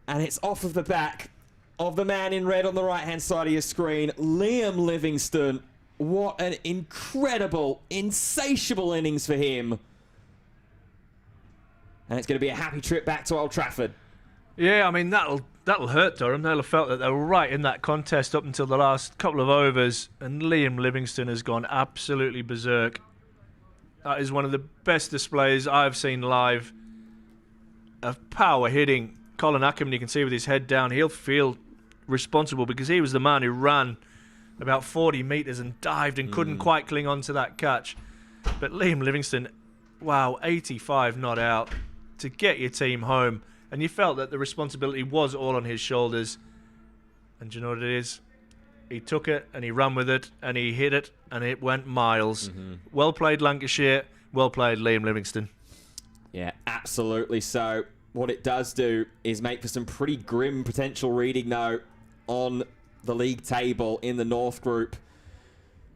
[SPEAKER 1] And it's off of the back of the man in red on the right-hand side of your screen, Liam Livingston. What an incredible, insatiable innings for him. And it's going to be a happy trip back to Old Trafford.
[SPEAKER 2] Yeah, I mean, that'll hurt Durham. They'll have felt that they were right in that contest up until the last couple of overs. And Liam Livingston has gone absolutely berserk. That is one of the best displays I've seen live of power hitting. Colin Ackerman, you can see with his head down, he'll feel responsible because he was the man who ran about 40 metres and dived and couldn't quite cling on to that catch. But Liam Livingston, wow, 85 not out to get your team home. And you felt that the responsibility was all on his shoulders. And do you know what it is? He took it and he ran with it and he hit it and it went miles. Well played, Lancashire. Well played, Liam Livingston.
[SPEAKER 1] Yeah, absolutely so. What it does do is make for some pretty grim potential reading, though, on the league table in the North Group.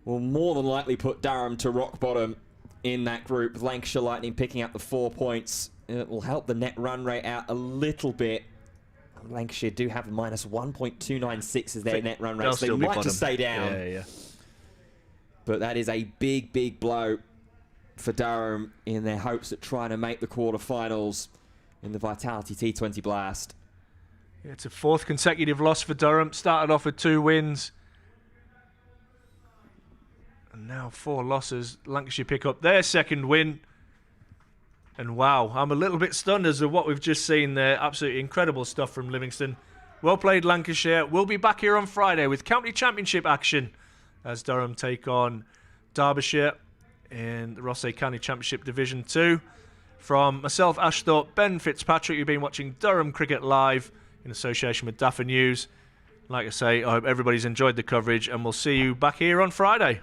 [SPEAKER 1] Will more than likely put Durham to rock bottom in that group, with Lancashire Lightning picking up the 4 points. It will help the net run rate out a little bit. Lancashire do have a minus 1.296 as their net run rate, so they might just stay down.
[SPEAKER 2] Yeah.
[SPEAKER 1] But that is a big, big blow for Durham in their hopes at trying to make the quarterfinals in the Vitality T20 Blast.
[SPEAKER 2] Yeah, it's a 4th consecutive loss for Durham. Started off with 2 wins. And now 4 losses. Lancashire pick up their 2nd win. And wow, I'm a little bit stunned as to what we've just seen there. Absolutely incredible stuff from Livingston. Well played, Lancashire. We'll be back here on Friday with County Championship action as Durham take on Derbyshire in the Rossay County Championship Division 2. From myself, Ash Thorpe, Ben Fitzpatrick, you've been watching Durham Cricket Live in association with Daffer News. Like I say, I hope everybody's enjoyed the coverage and we'll see you back here on Friday.